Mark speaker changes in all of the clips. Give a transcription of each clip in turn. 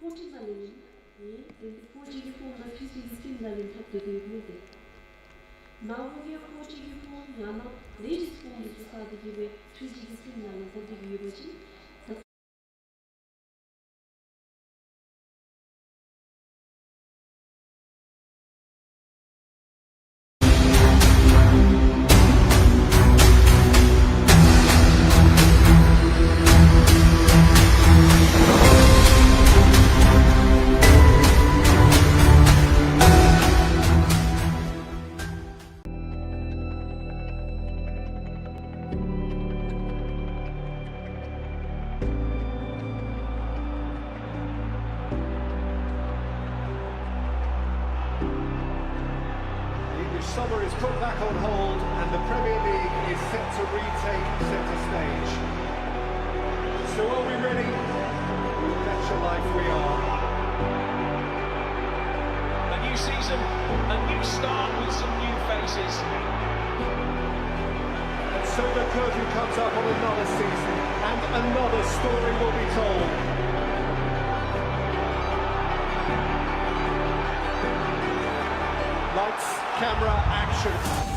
Speaker 1: 포르투갈은 포르투갈과 프리스티지스틴이라는 탑들이 보이대. 마우리아 포르투갈은 아마 레지스 폰드 조사되기에 프리스티지스틴이라는 탑들이 보이지.
Speaker 2: Summer is put back on hold and the Premier League is set to retake centre stage. So are we ready? Bet your life we are.
Speaker 3: A new season, a new start with some new faces.
Speaker 2: And so the curtain comes up on another season and another story will be told. Lights, camera, action.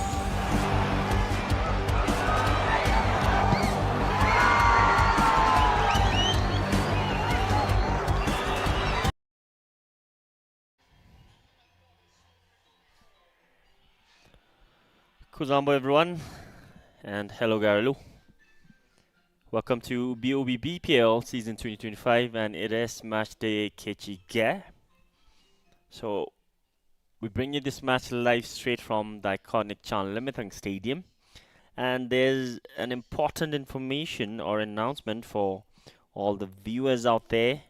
Speaker 4: Kuzambo everyone, and hello Garalu. Welcome to BoB BPL season 2025, and it is match day Kechi Ge. So we bring you this match live straight from the iconic Chan Limitang Stadium, and there's an important information or announcement for all the viewers out there.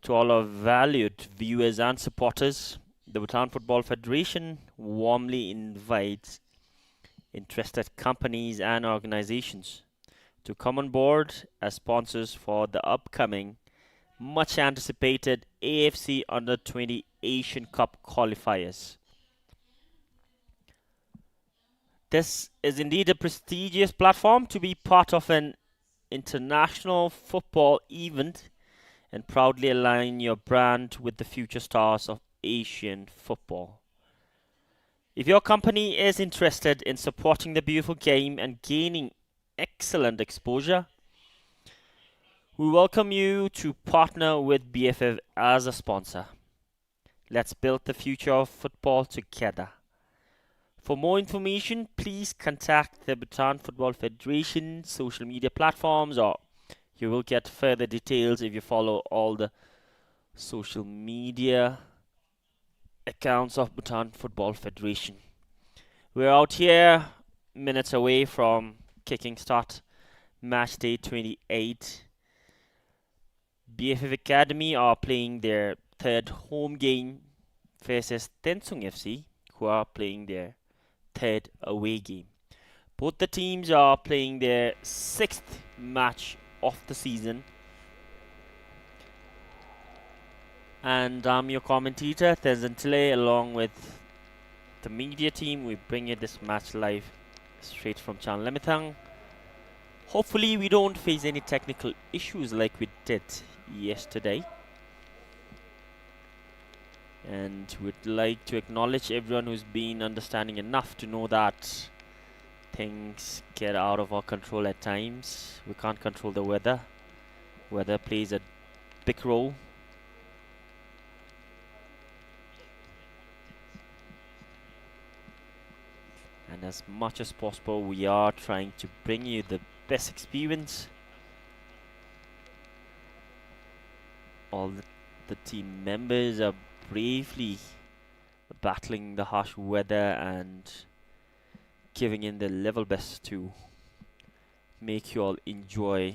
Speaker 4: To all our valued viewers and supporters, the Bhutan Football Federation warmly invites interested companies and organizations to come on board as sponsors for the upcoming much anticipated AFC Under 20 Asian Cup qualifiers. This is indeed a prestigious platform to be part of an international football event and proudly align your brand with the future stars of Asian football. If your company is interested in supporting the beautiful game and gaining excellent exposure, we welcome you to partner with BFF as a sponsor. Let's build the future of football together. For more information, please contact the Bhutan Football Federation social media platforms, or you will get further details if you follow all the social media accounts of Bhutan Football Federation. We're out here minutes away from kicking start match day 28. BFF Academy are playing their third home game versus Tensung FC, who are playing their third away game. Both the teams are playing their sixth match of the season. And I'm your commentator, Tensung, along with the media team. We bring you this match live straight from Chan Limitang. Hopefully we don't face any technical issues like we did yesterday. And we'd like to acknowledge everyone who's been understanding enough to know that things get out of our control at times. We can't control the weather. Weather plays a big role. And as much as possible, we are trying to bring you the best experience. All the team members are bravely battling the harsh weather and giving in their level best to make you all enjoy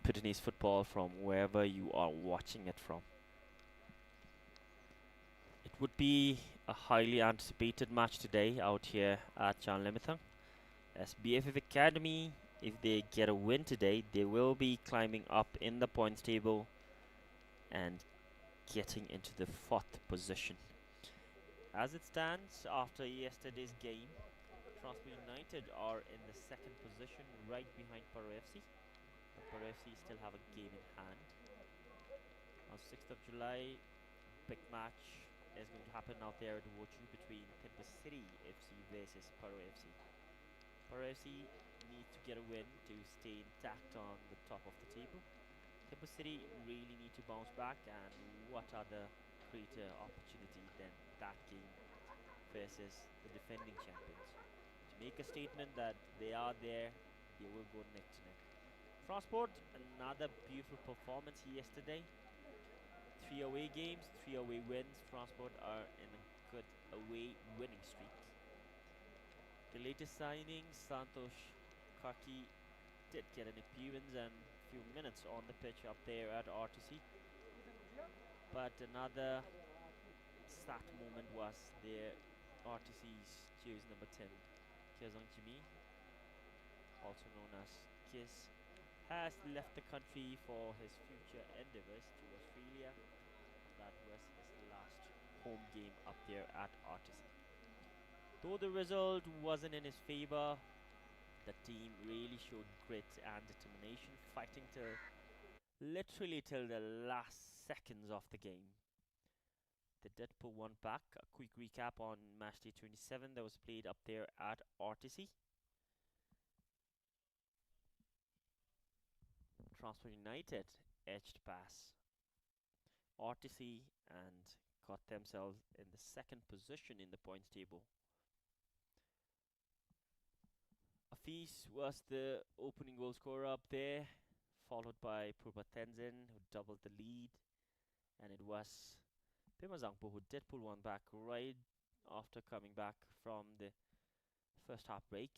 Speaker 4: Bhutanese football from wherever you are watching it from. It would be a highly anticipated match today out here at Chan Limitang. As BFF Academy, if they get a win today, they will be climbing up in the points table and getting into the 4th position. As it stands, after yesterday's game, from Transport United are in the second position, right behind Paro FC. But Paro FC still have a game in hand. On 6th of July, big match is going to happen out there at Wochu between Timber City FC versus Paro FC. Paro FC needs to get a win to stay intact on the top of the table. Timber City really need to bounce back, and what other greater opportunity than that game versus the defending champions to make a statement that they are there, they will go neck to neck. Transport, another beautiful performance yesterday. 3 away games, 3 away wins. Transport are in a good away winning streak. The latest signing, Santosh Karki, did get an appearance and a few minutes on the pitch up there at RTC. But another sad moment was their RTC's jersey number 10, Kyazang Jimmy, also known as Kiss, has left the country for his future endeavours to Australia. That was his last home game up there at RTC. Though the result wasn't in his favour, the team really showed grit and determination, fighting till literally till the last seconds of the game. They did pull one back. A quick recap on matchday 27 that was played up there at RTC. Transport United edged past RTC and got themselves in the second position in the points table. Afis was the opening goal scorer up there, followed by Purba Tenzin, who doubled the lead, and it was Pema Zangpo who did pull one back right after coming back from the first half break.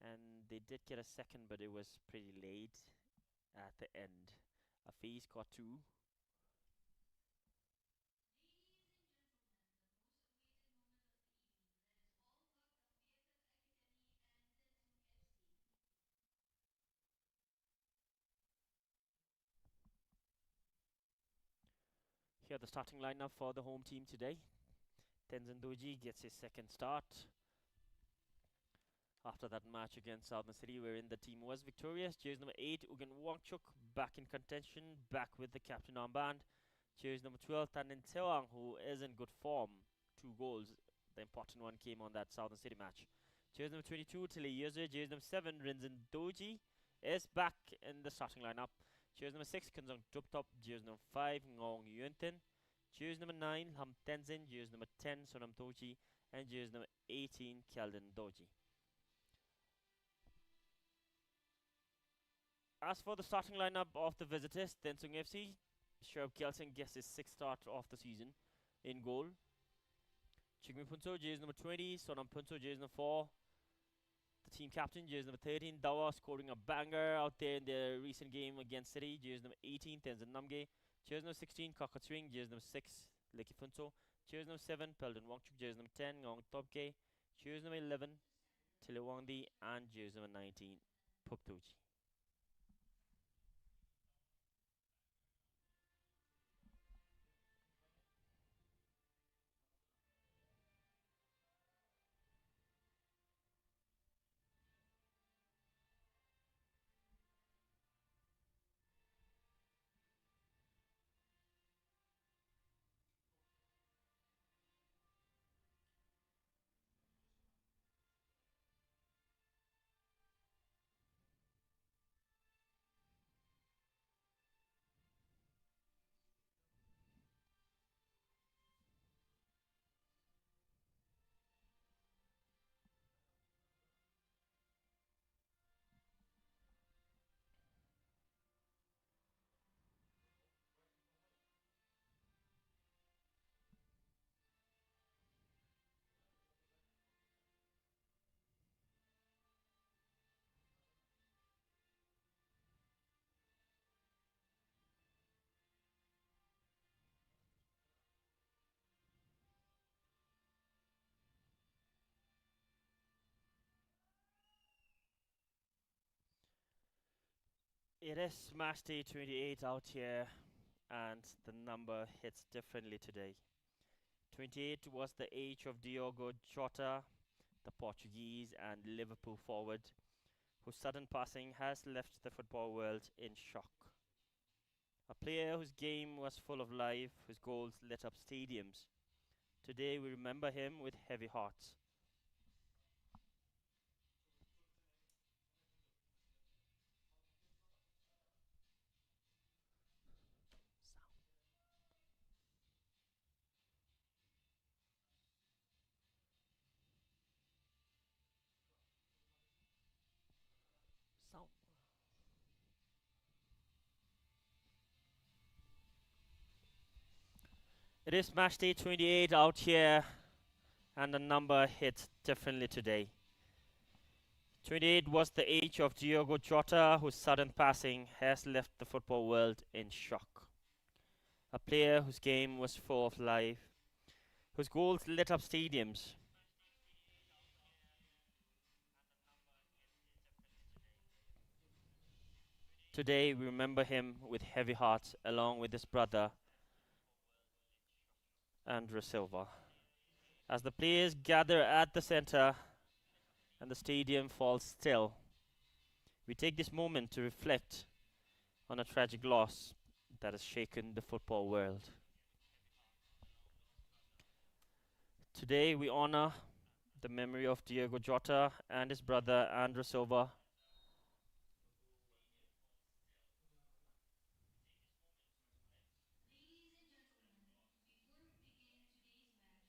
Speaker 4: And they did get a second, but it was pretty late at the end. Afis got two.
Speaker 5: Ladies and gentlemen, the most awaited moment of the evening. Let us all welcome BFF Academy and Tensung FC.
Speaker 4: Here the starting lineup for the home team today. Tenzin Doji gets his second start after that match against Southern City, wherein the team was victorious. Jersey number 8, Ugan Wangchuk, back in contention, back with the captain armband. Jersey number 12, Tanin Tewang, who is in good form. 2 goals. The important one came on that Southern City match. Jersey number 22, Tile Yuzu. Jersey number 7, Rinzin Doji, is back in the starting lineup. Jersey number 6, Kunzong Duptop. Jersey number 5, Ngong Yuntin. Jersey number 9, Ham Tenzin. Jersey number 10, Sonam Doji. And jersey number 18, Kyalden Doji. As for the starting lineup of the visitors, Tensung FC, Sherab Kelsing gets his 6th start of the season. In goal, Chigmi Punso, jersey number 20, Sonam Punso, jersey number 4. The team captain, jersey number 13, Dawa, scoring a banger out there in the recent game against City. Jersey number 18, Tenzin Namge. Jersey number 16, Kakatswing. Jersey number 6, Leki Punso. Jersey number 7, Peldon Wangchuk. Jersey number 10, Ngong Topke. Jersey number 11, Tilewangdi. And jersey number 19, Puptuji. It is match day 28 out here, and the number hits differently today. 28 was the age of Diogo Jota, the Portuguese and Liverpool forward, whose sudden passing has left the football world in shock. A player whose game was full of life, whose goals lit up stadiums. Today we remember him with heavy hearts. Sound. It is match day 28 out here, and the number hits differently today. 28 was the age of Diogo Jota, whose sudden passing has left the football world in shock. A player whose game was full of life, whose goals lit up stadiums. Today we remember him with heavy hearts, along with his brother Andrew Silva. As the players gather at the centre and the stadium falls still, we take this moment to reflect on a tragic loss that has shaken the football world. Today we honor the memory of Diogo Jota and his brother Andrew Silva.
Speaker 5: Ladies and gentlemen, before we begin today's match, we kindly request that if you are able to rise, then do so and join us in observing a minute of silence in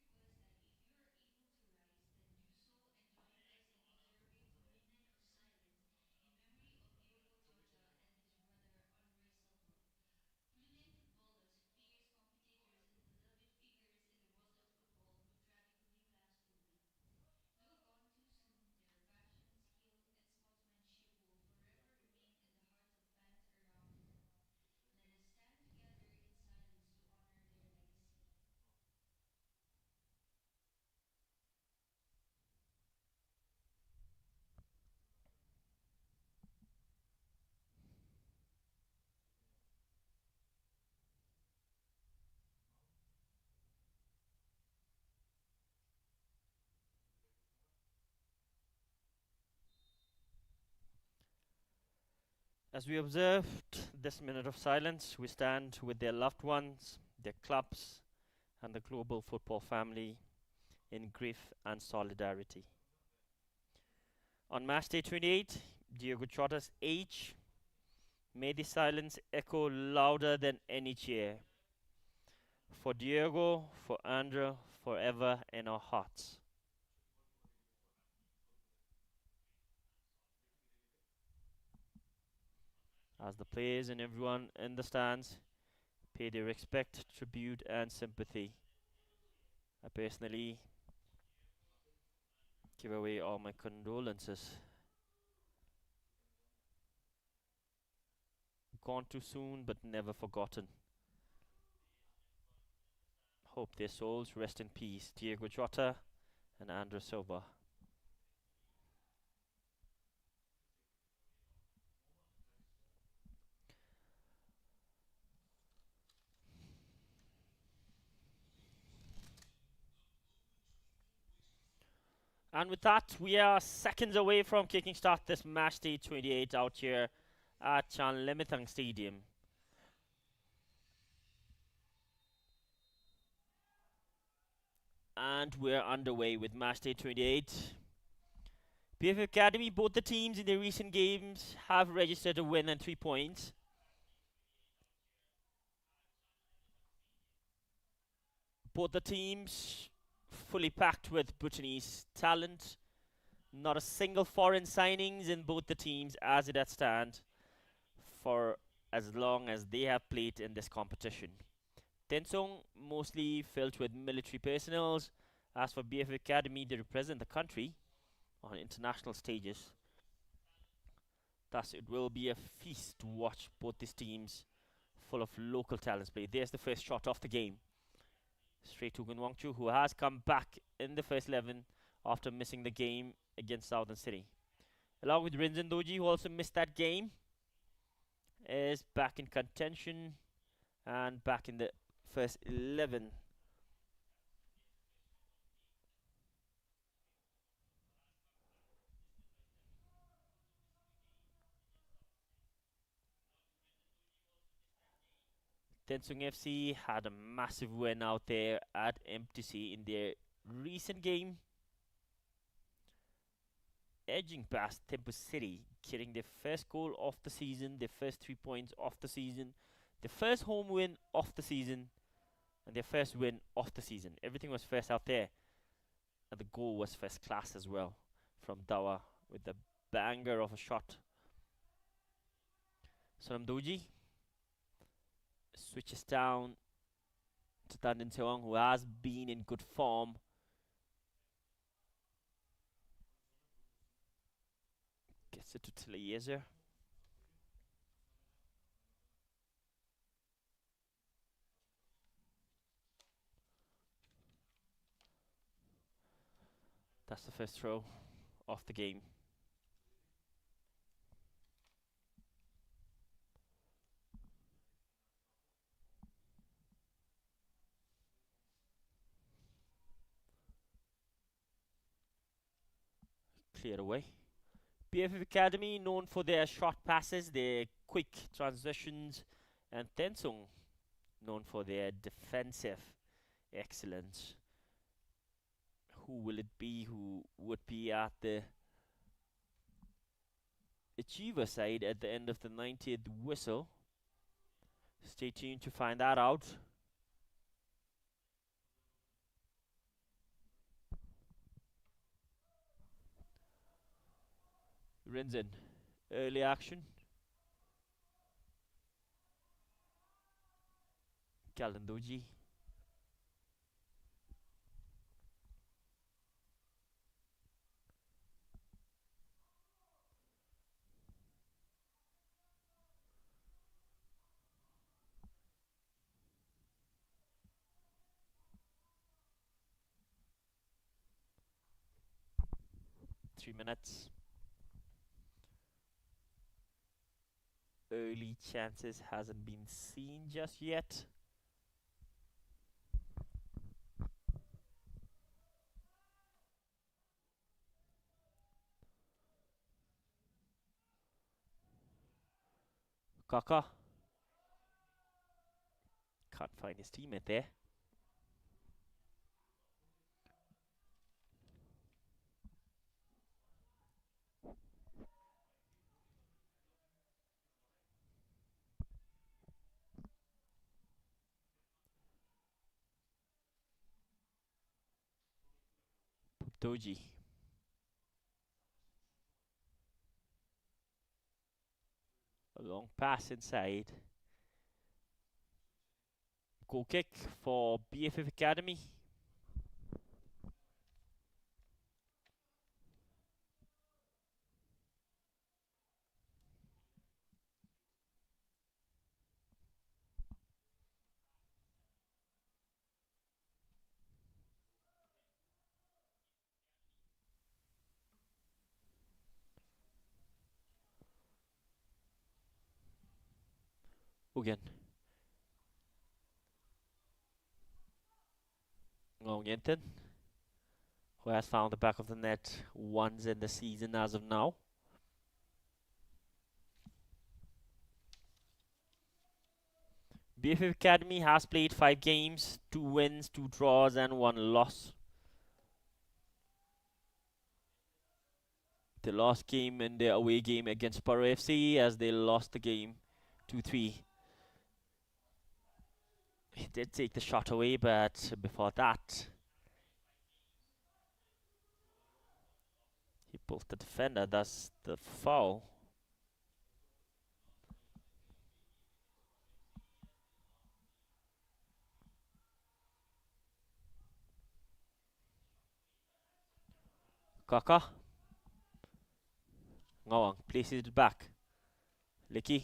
Speaker 5: memory of Diogo Jota and his brother Andre Silva. Brilliant footballers, fierce competitors, and beloved figures in the world of football who tragically passed away. Though gone too soon, their passion, skill, and sportsmanship will forever remain in the hearts of fans around the world. Let us stand together in silence to honor their legacy.
Speaker 4: As we observed this minute of silence, we stand with their loved ones, their clubs, and the global football family in grief and solidarity. On match day 28, Diogo Jota's age made the silence echo louder than any cheer. For Diogo, for Andrew, forever in our hearts. As the players and everyone in the stands pay their respect, tribute, and sympathy, I personally give away all my condolences. Gone too soon, but never forgotten. Hope their souls rest in peace. Diogo Jota and Andrew Silva. And with that, we are seconds away from kicking start this match day 28 out here at Chan Limithang Stadium. And we're underway with match day 28. BFF Academy, both the teams in the recent games have registered a win and 3 points. Both the teams fully packed with Bhutanese talent. Not a single foreign signings in both the teams as it stands for as long as they have played in this competition. Tensung mostly filled with military personnel. As for BFF Academy, they represent the country on international stages. Thus, it will be a feast to watch both these teams full of local talents play. There's the first shot of the game. Straight to Gunwangchu, who has come back in the first 11 after missing the game against Southern City. Along with Rinzan Doji, who also missed that game, is back in contention and back in the first 11. Tensung FC had a massive win out there at MTC in their recent game, edging past Temple City, getting their first goal of the season, their first 3 points of the season, their first home win of the season, and their first win of the season. Everything was first out there, and the goal was first class as well from Dawa with a banger of a shot. Sonamdoji switches down to Tensung, who has been in good form. Gets it to Tlayezer. That's the first throw of the game. Cleared away. BFF Academy, known for their short passes, their quick transitions, and Tensung, known for their defensive excellence. Who will it be who would be at the achiever side at the end of the 90th whistle? Stay tuned to find that out. Rinzin, early action. Kalandoji. Three minutes. Early chances hasn't been seen just yet. Kaka can't find his teammate there. Doji. A long pass inside. Goal kick for BFF Academy. Again. Ngongyentin, who has found the back of the net once in the season as of now. BFF Academy has played 5 games, 2 wins, 2 draws, and 1 loss. The last game in their away game against Paro FC, as they lost the game 2-3. He did take the shot away, but before that, he pulled the defender. That's the foul. Kaka. Ngawang places it back. Licky.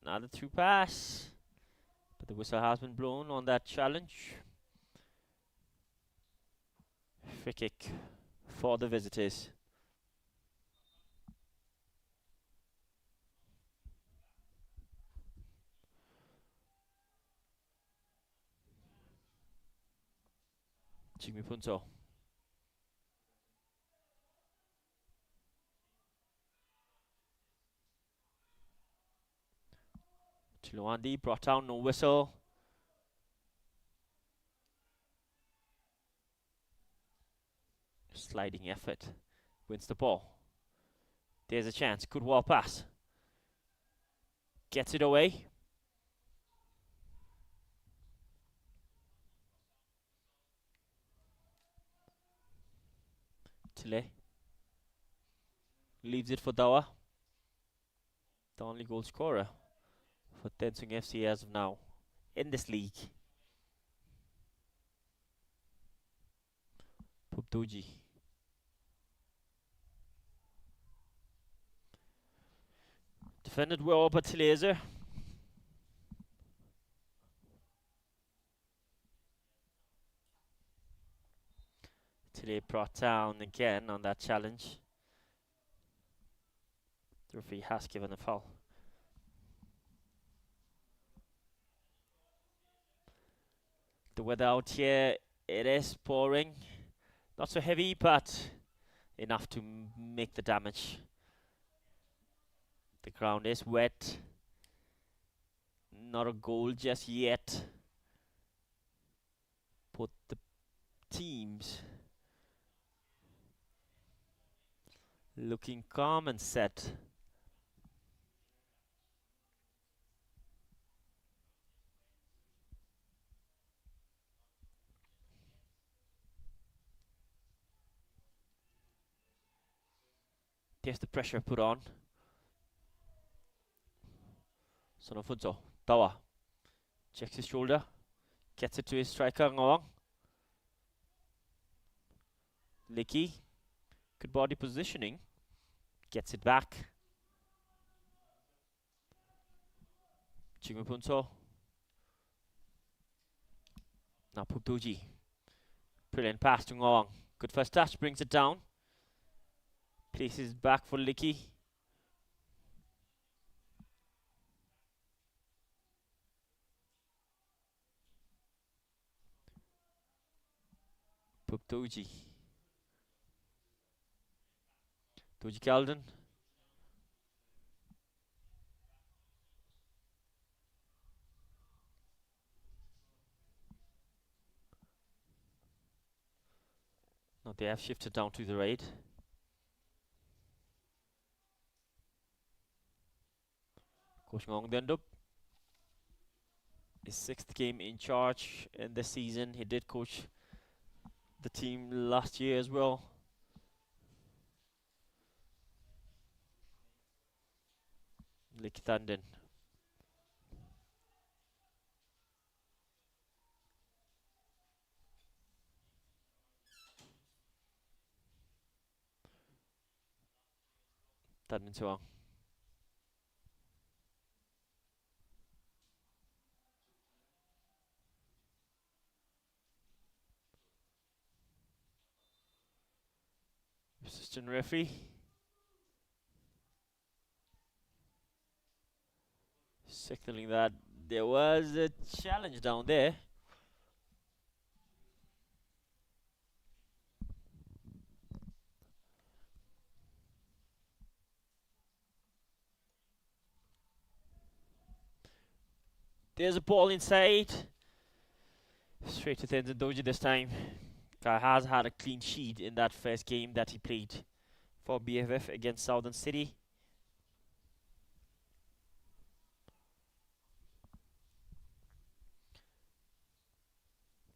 Speaker 4: Another through pass. But the whistle has been blown on that challenge. Free kick for the visitors. Jimmy Punto. To Chilwandi brought down, no whistle. Sliding effort. Wins the ball. There's a chance. Good wall pass. Gets it away. Chile. Leaves it for Dawa. The only goal scorer for Tensung FC as of now in this league. Puptuji. Defended well by Tilese. Tile brought down again on that challenge. The referee has given a foul. The weather out here, it is pouring. Not so heavy, but enough to make the damage. The ground is wet. Not a goal just yet. But the teams looking calm and set. There's the pressure put on. Sonofunzo, Dawa. Checks his shoulder. Gets it to his striker, Ngawang. Licky. Good body positioning. Gets it back. Chingupunso. Now Puptuji. Brilliant pass to Ngawang. Good first touch, brings it down. Places back for Licky. Puptuji. Tuji Calden. Now they have shifted down to the right. Coach Ngong Dendup. His 6th game in charge in this season. He did coach the team last year as well. Likitanden. Tanden Suang. Assistant referee signaling that there was a challenge down there. There's a ball inside. Straight to Tenzin Doji this time. Guy has had a clean sheet in that first game that he played for BFF against Southern City.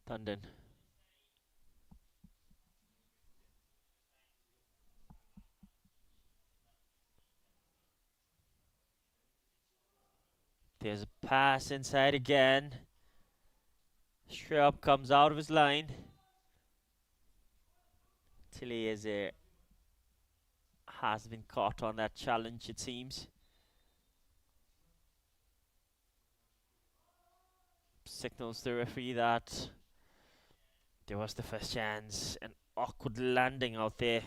Speaker 4: Tanden. There's a pass inside again. Shrub comes out of his line. Tilese has been caught on that challenge, it seems. Signals the referee that there was the first chance. An awkward landing out there.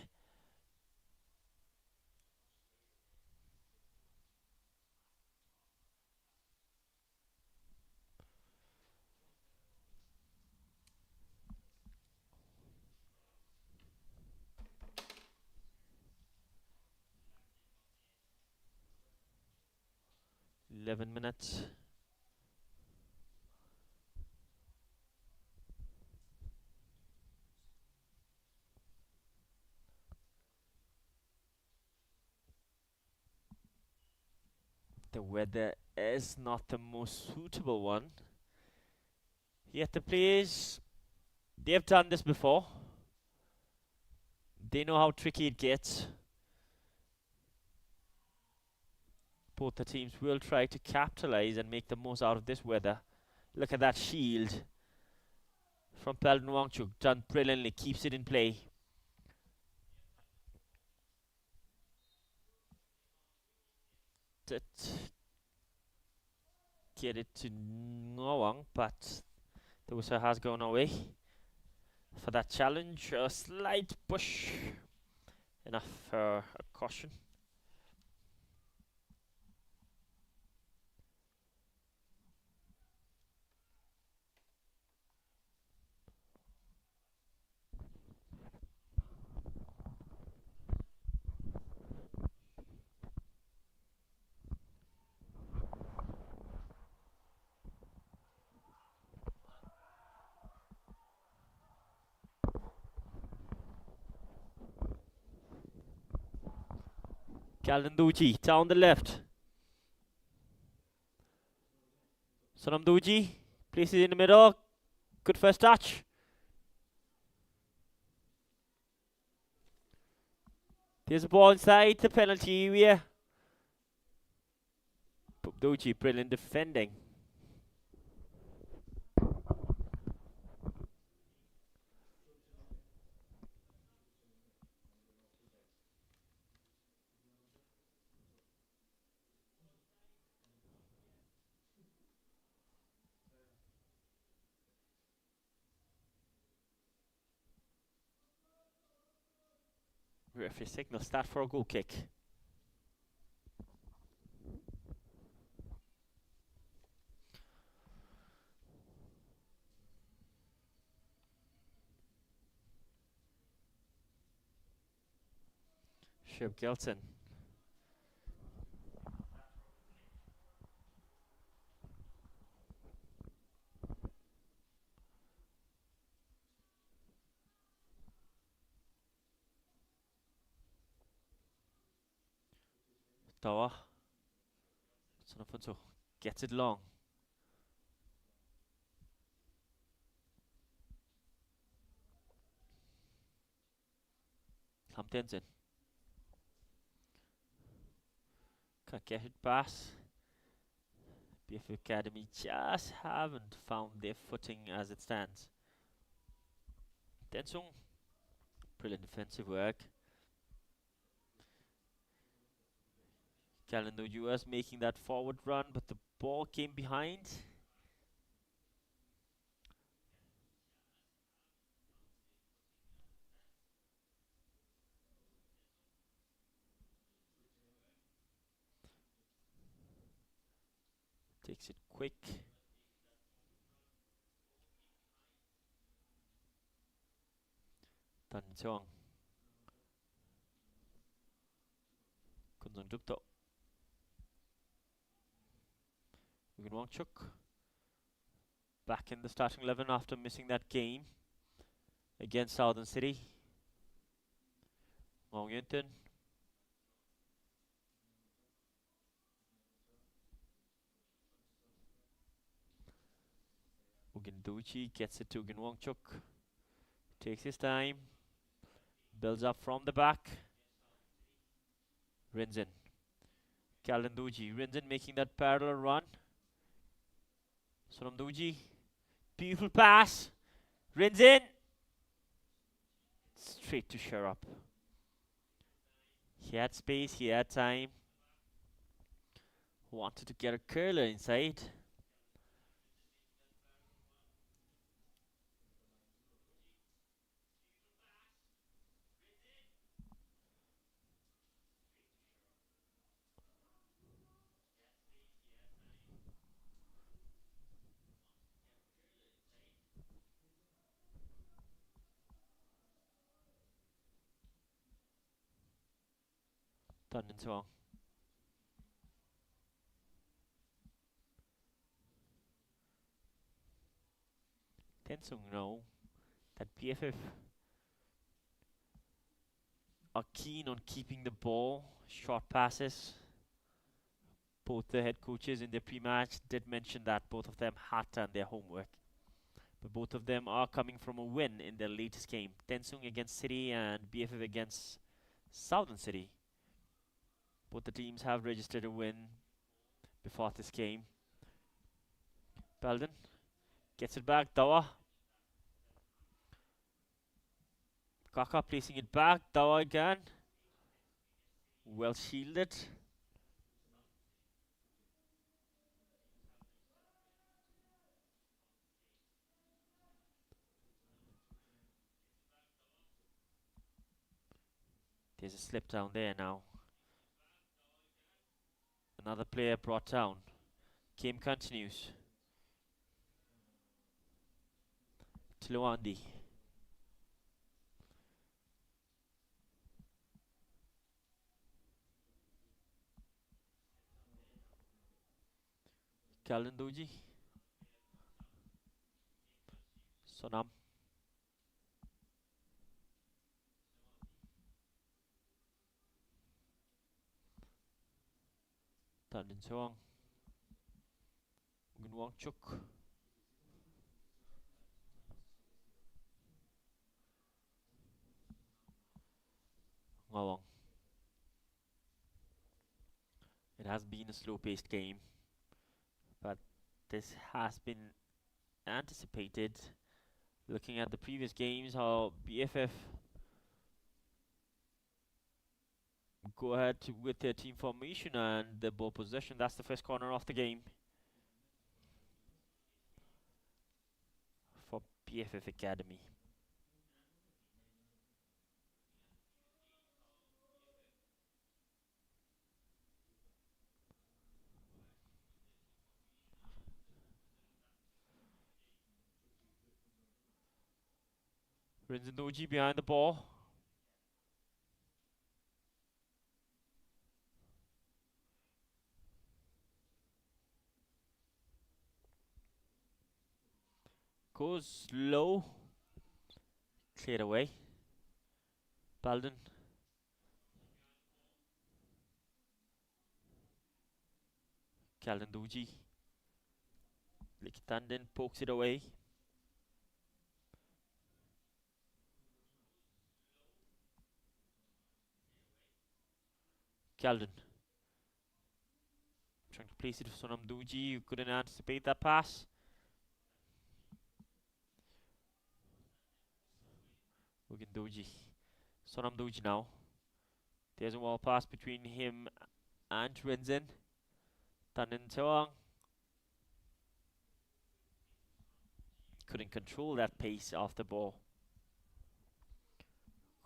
Speaker 4: .11 minutes. the weather is not the most suitable one. Yet the players, they've done this before. They know how tricky it gets. Both the teams will try to capitalize and make the most out of this weather. Look at that shield from Pelton Wangchuk, done brilliantly, keeps it in play. Did get it to Ngawang, but the whistle has gone away for that challenge. A slight push, enough for a caution. Kalanduji down the left. Sonamduji places it in the middle. Good first touch. There's a ball inside the penalty area. Bubdoji, brilliant defending. Referee signals that for a goal kick. Shib Gilton. Dawa. Sonafunso gets it long. Tensung. Can't get it past. BFF Academy just haven't found their footing as it stands. Tensung, brilliant defensive work. Calendar US making that forward run, but the ball came behind. Takes it quick. Tensung. Kunzung Dupto. Wangchuk back in the starting 11 after missing that game against Southern City. Wong Yunton. Uginduchi gets it to Wangchuk. Takes his time. Builds up from the back. Rinzin. Kalanduji. Rinzin making that parallel run. Sonamduji. Beautiful pass. Rinzin. Straight to Sharap. He had space, he had time. Wanted to get a curler inside. Tensung. Tensung know that BFF are keen on keeping the ball, short passes. Both the head coaches in their pre-match did mention that both of them had done their homework. But both of them are coming from a win in their latest game. Tensung against City and BFF against Southern City. Both the teams have registered a win before this game. Belden gets it back. Dawa. Kaka placing it back. Dawa again. Well shielded. There's a slip down there now. Another player brought down. Game continues. Tluandi. Kalandoji. Sonam. Tensung. Gunwang Chuk. Ngawang. It has been a slow-paced game, but this has been anticipated. Looking at the previous games, how BFF go ahead with their team formation and the ball possession. That's the first corner of the game for BFF Academy. Rinzanoji behind the ball. Goes low. Cleared away. Balden. Kalandoji. Likitanden pokes it away. Calden. Trying to place it for Sonamduji. You couldn't anticipate that pass. Ugindoji. Sonamduji now. There's a wall pass between him and Rinzen. Tanin Tewang. Couldn't control that pace of the ball.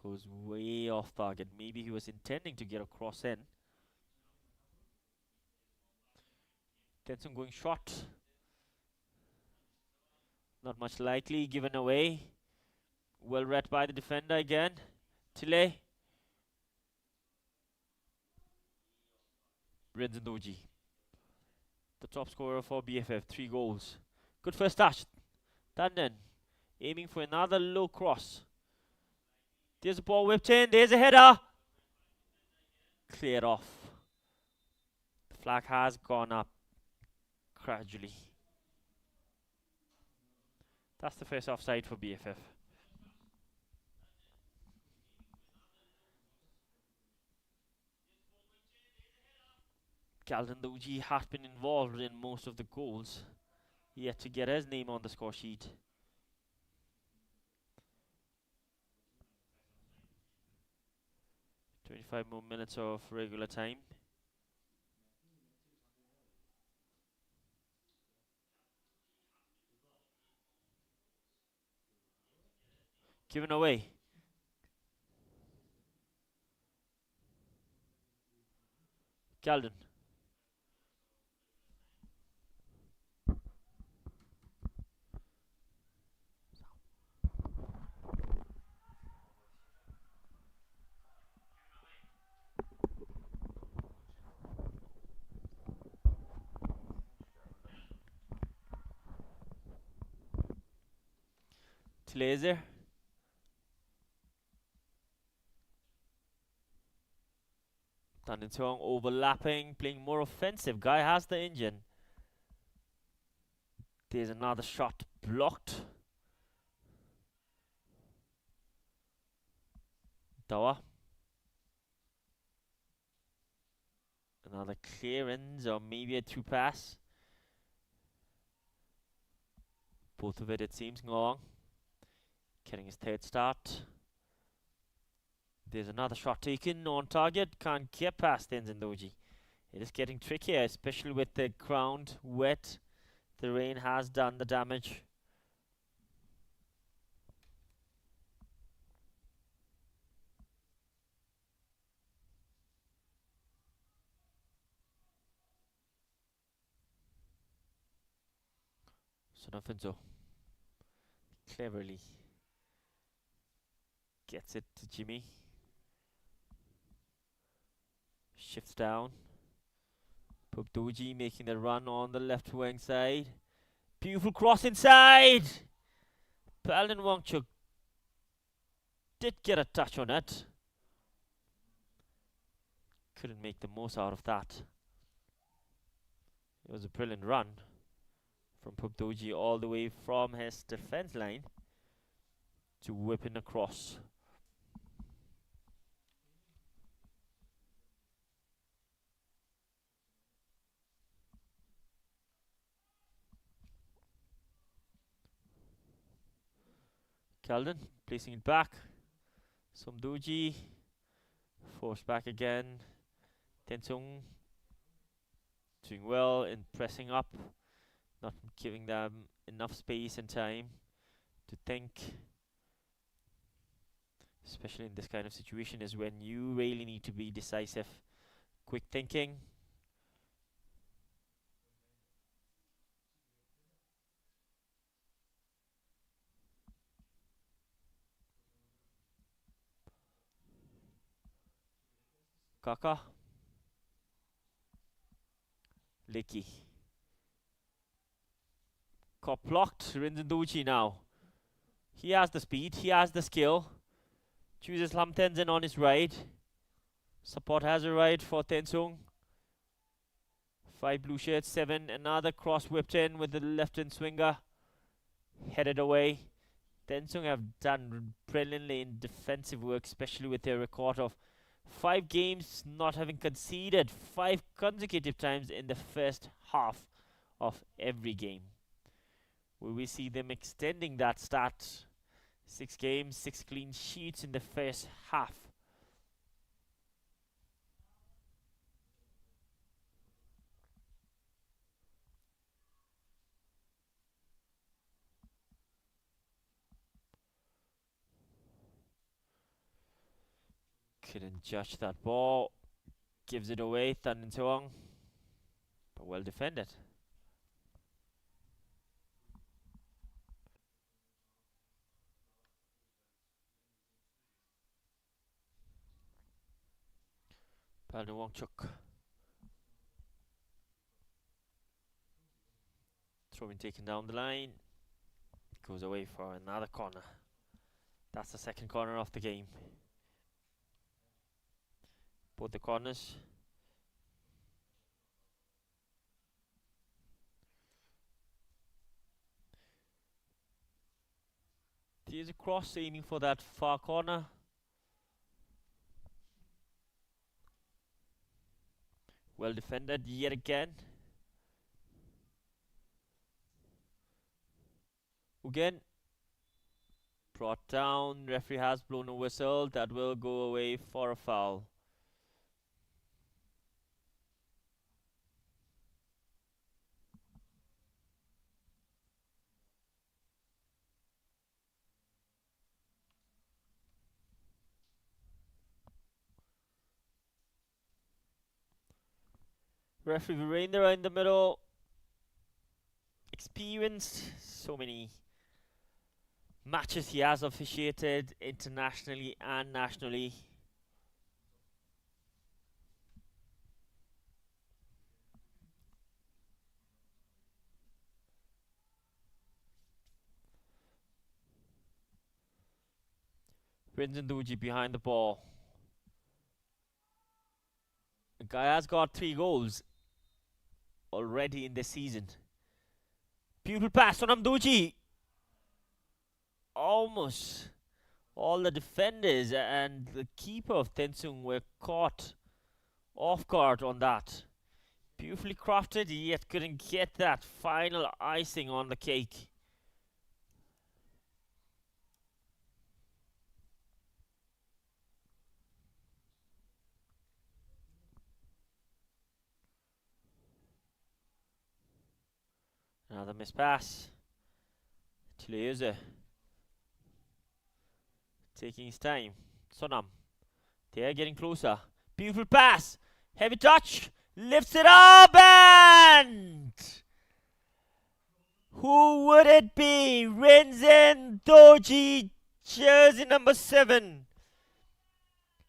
Speaker 4: Goes way off target. Maybe he was intending to get a cross in. Tensung going short. Not much likely. Given away. Well read by the defender again. Tile. Rinzendoji. The top scorer for BFF. 3 goals. Good first touch. Tanden. Aiming for another low cross. There's a ball whipped in. There's a header. Cleared off. The flag has gone up gradually. That's the first offside for BFF. Kalandoji has been involved in most of the goals. Yet to get his name on the score sheet. "25 more minutes of regular time." Given away. Calden. Laser. Tensung overlapping, playing more offensive. Guy has the engine. There's another shot blocked. Dawa. Another clearance or maybe a through pass. Both of it seems long. Getting his third start. There's another shot taken on target. Can't get past Tenzin Doji. It is getting trickier, especially with the ground wet. The rain has done the damage. Sonofinzo cleverly gets it to Jimmy. Shifts down. Pubdoji making the run on the left wing side. Beautiful cross inside. Paladin Wangchuk did get a touch on it. Couldn't make the most out of that. It was a brilliant run from Pubdoji all the way from his defense line to whipping across. Keldon placing it back. Somdoji forced back again. Tensung doing well in pressing up, not giving them enough space and time to think. Especially in this kind of situation is when you really need to be decisive. Quick thinking. Kaka. Licky. Got blocked. Rinzenduchi now. He has the speed. He has the skill. Chooses Lam Tenzin on his right. Support has arrived for Tensung. 5 blue shirts, 7. Another cross whipped in with the left hand swinger. Headed away. Tensung have done brilliantly in defensive work, especially with their record of 5 games not having conceded 5 consecutive times in the first half of every game. Will we see them extending that stat? 6 games, 6 clean sheets in the first half. Couldn't judge that ball. Gives it away, Tan Tong. But well defended. Palden Wangchuk. Throwing taken down the line. Goes away for another corner. That's the second corner of the game. Both the corners. There's a cross aiming for that far corner. Well defended yet again. Again. Brought down. Referee has blown a whistle. That will go away for a foul. Referee Virendra in the middle. Experienced. So many matches he has officiated internationally and nationally. Rinzenduji behind the ball. The guy has got 3 goals already in this season. Beautiful pass on Amdoji. Almost all the defenders and the keeper of Tensung were caught off guard on that. Beautifully crafted, yet couldn't get that final icing on the cake. Another missed pass. Tileuze taking his time. Sonam. They're getting closer. Beautiful pass. Heavy touch. Lifts it up and... who would it be? Renzin Doji, jersey number 7.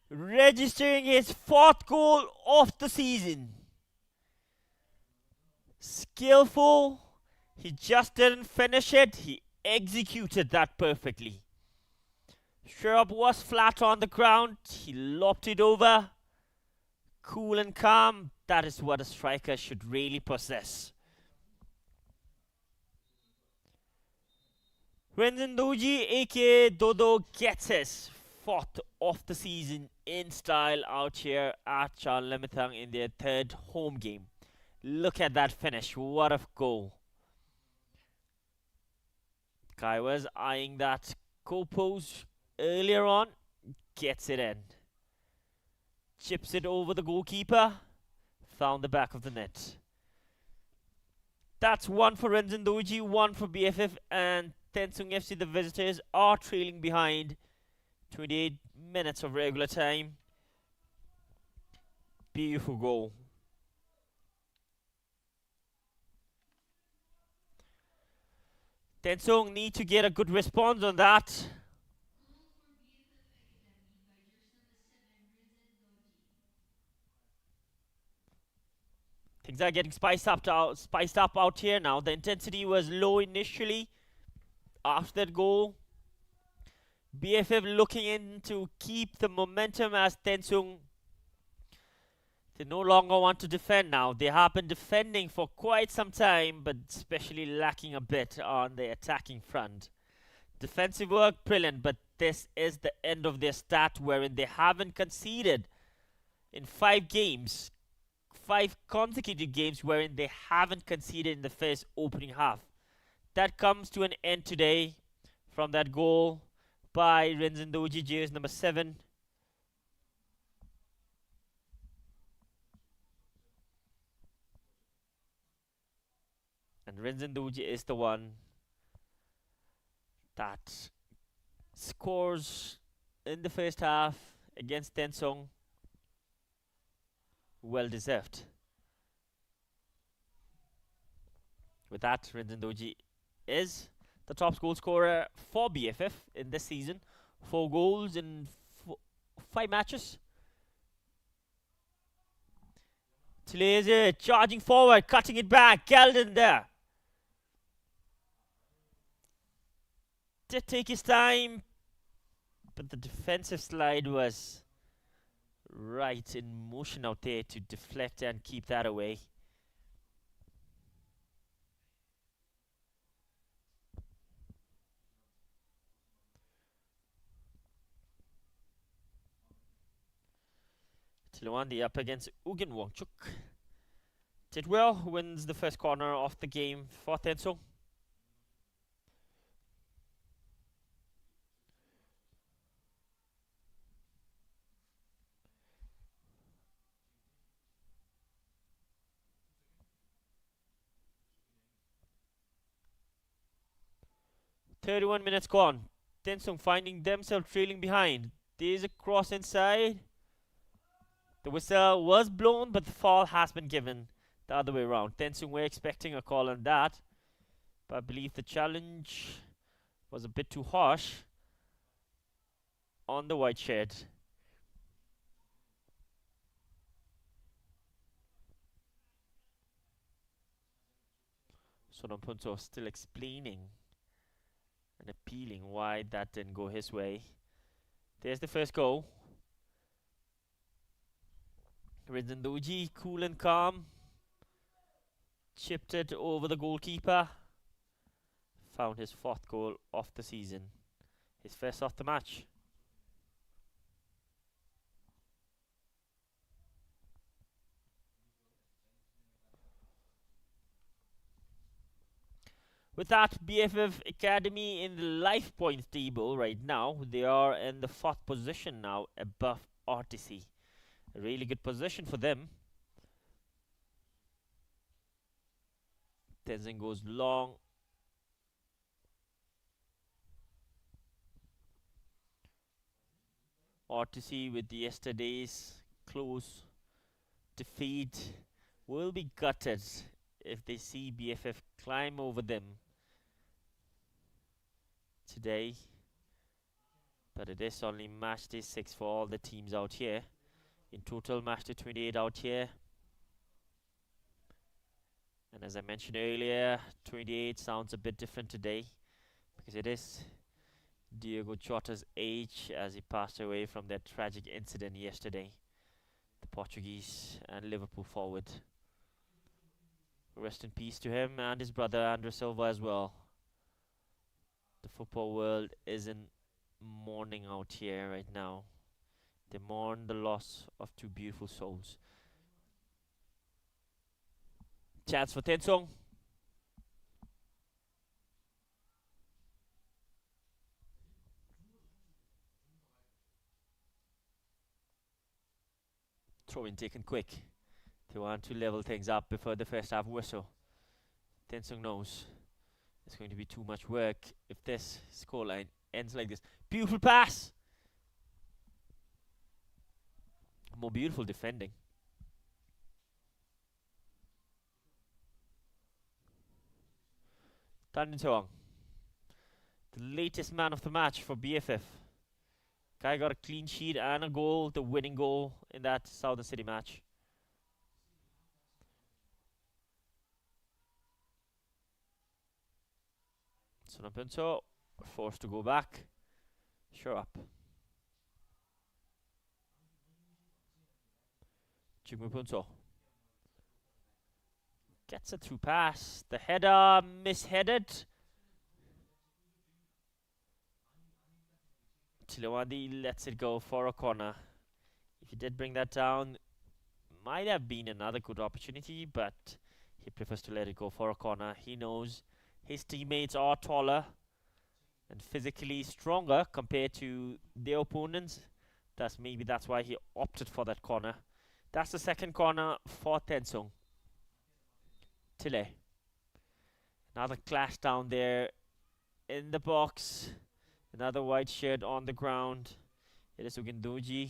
Speaker 4: Registering his 4th goal of the season. Skillful. He just didn't finish it. He executed that perfectly. Sherab was flat on the ground. He lopped it over. Cool and calm. That is what a striker should really possess. Renzin Doji, aka Dodo, gets his 4th of the season in style out here at Charlemetang in their 3rd home game. Look at that finish. What a goal. Guy was eyeing that goal post earlier on. Gets it in. Chips it over the goalkeeper. Found the back of the net. That's 1 for Renzin Doji, 1 for BFF, and Tensung FC, the visitors, are trailing behind. 28 minutes of regular time. Beautiful goal. Tensung need to get a good response on that. Things are getting spiced up out here now. The intensity was low initially after that goal. BFF looking in to keep the momentum as Tensung, they no longer want to defend now. They have been defending for quite some time, but especially lacking a bit on the attacking front. Defensive work, brilliant, but this is the end of their stat wherein they haven't conceded in 5 games. 5 consecutive games wherein they haven't conceded in the first opening half. That comes to an end today from that goal by Renzin Doji, jersey number 7. And Renzin Doji is the one that scores in the first half against Tensung. Well deserved. With that, Renzin Doji is the top goal scorer for BFF in this season. 4 goals in 5 matches. Tileuze charging forward, cutting it back. Gelden there. Did take his time, but the defensive slide was right in motion out there to deflect and keep that away. Tilawandi up against Ugin Wangchuk. Did well, wins the first corner of the game for Tensung. "31 minutes gone. Tensung finding themselves trailing behind. There's a cross inside. The whistle was blown, but the foul has been given the other way around. Tensung were expecting a call on that, but I believe the challenge was a bit too harsh on the white shed. Sonampunso still explaining and appealing why that didn't go his way. There's the first goal. Rinzendoji, cool and calm, chipped it over the goalkeeper. Found his 4th goal of the season, his first of the match. With that, BFF Academy in the life points table right now, they are in the 4th position now, above RTC. A really good position for them. Tensung goes long. RTC with yesterday's close defeat will be gutted if they see BFF climb over them today. But it is only match day 6 for all the teams out here. In total, match day 28 out here. And as I mentioned earlier, 28 sounds a bit different today because it is Diego Jota's age as he passed away from that tragic incident yesterday. The Portuguese and Liverpool forward. Rest in peace to him and his brother André Silva as well. The football world is in mourning out here right now. They mourn the loss of 2 beautiful souls. Chance for Tensung. Throw in taken quick. They want to level things up before the first half whistle. Tensung knows it's going to be too much work if this scoreline ends like this. Beautiful pass! More beautiful defending. Tensung, the latest man of the match for BFF. Guy got a clean sheet and a goal, the winning goal in that Southern City match. Sonapinto forced to go back. Sure up. Jumupunto gets a through pass. The header misheaded. Tilawandi lets it go for a corner. If he did bring that down, might have been another good opportunity, but he prefers to let it go for a corner. He knows his teammates are taller and physically stronger compared to their opponents. Maybe that's why he opted for that corner. That's the 2nd corner for Tensung. Tile. Another clash down there in the box. Another white shirt on the ground. It is Ugindoji.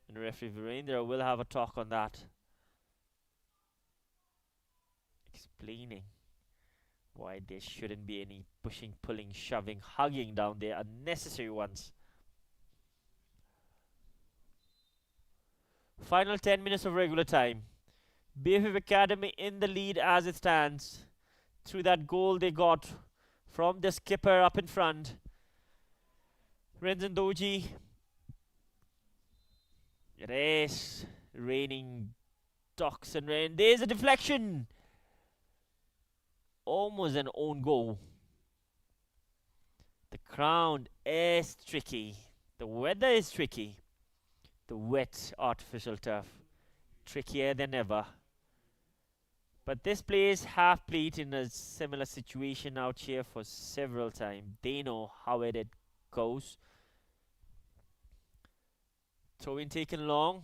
Speaker 4: And referee Virendra will have a talk on that. Explaining why there shouldn't be any pushing, pulling, shoving, hugging down there. Unnecessary ones. Final 10 minutes of regular time. BFF Academy in the lead as it stands. Through that goal they got from the skipper up in front. Rinzendoji. It is raining docks and rain. There's a deflection. Almost an own goal. The ground is tricky. The weather is tricky. The wet artificial turf. Trickier than ever. But this players have played in a similar situation out here for several times. They know how it goes. Throw in taken long.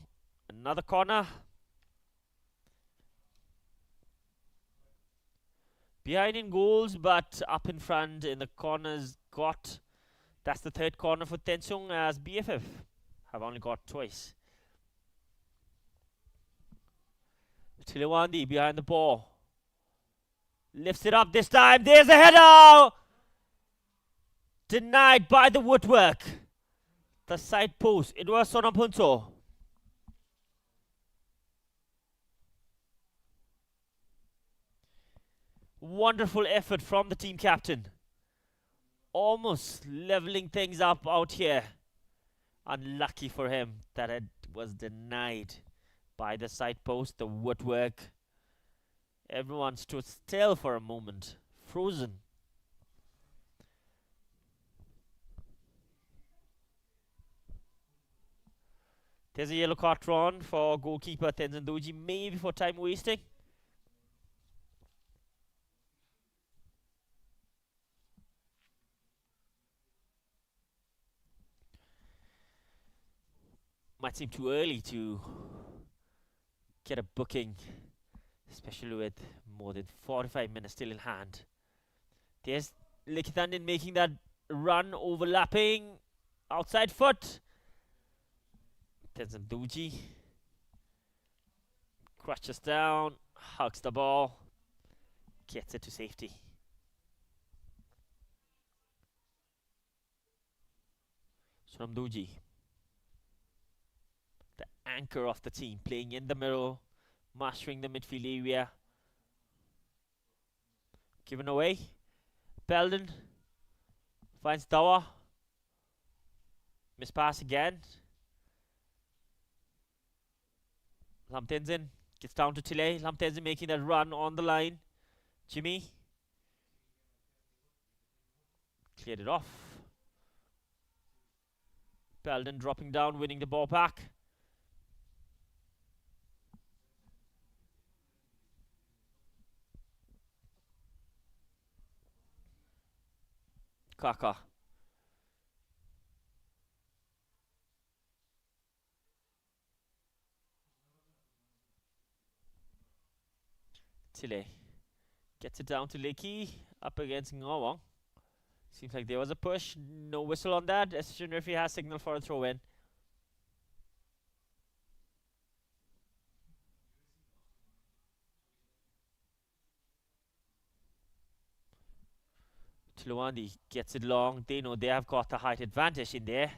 Speaker 4: Another corner. Behind in goals, but up in front in the corners got. That's the 3rd corner for Tensung as BFF have only got twice. Tilawandi behind the ball. Lifts it up this time. There's a header! Denied by the woodwork. The side post. It was Sonampunto. Wonderful effort from the team captain. Almost leveling things up out here. Unlucky for him that it was denied by the side post, the woodwork. Everyone stood still for a moment, frozen. There's a yellow card drawn for goalkeeper Tensung, maybe for time wasting. Might seem too early to get a booking, especially with more than 45 minutes still in hand. There's Likitandin making that run, overlapping, outside foot. Tensung crutches down, hugs the ball, gets it to safety. Sonamduji, the anchor of the team, playing in the middle, mastering the midfield area. Given away. Belden finds Dawa. Mispass again. Lamtenzin gets down to Tile. Lamtenzin making that run on the line. Jimmy cleared it off. Belden dropping down, winning the ball back. Kaka. Tile gets it down to Leiki, up against Ngawang. Seems like there was a push, no whistle on that. Assistant referee has signal for a throw-in. Tilawandi gets it long. They know they have got the height advantage in there.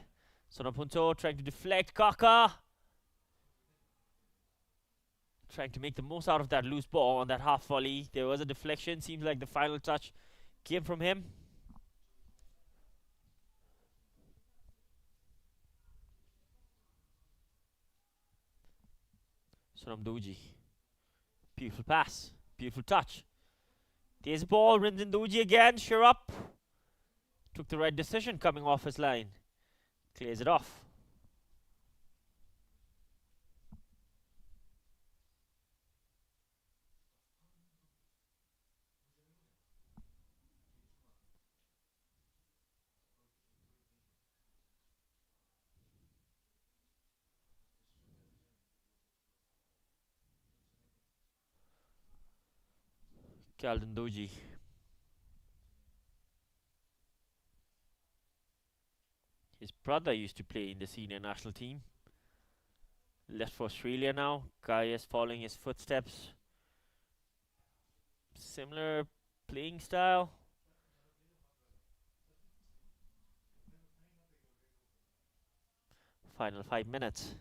Speaker 4: Sonapunto trying to deflect. Kaka trying to make the most out of that loose ball on that half volley. There was a deflection. Seems like the final touch came from him. Sonamduji. Beautiful pass. Beautiful touch. There's a ball. Rinzinduji again. Sure up. Took the right decision coming off his line. Clears it off. Kaldendoji. His brother used to play in the senior national team. Left for Australia now. Guy is following his footsteps. Similar playing style. Final 5 minutes.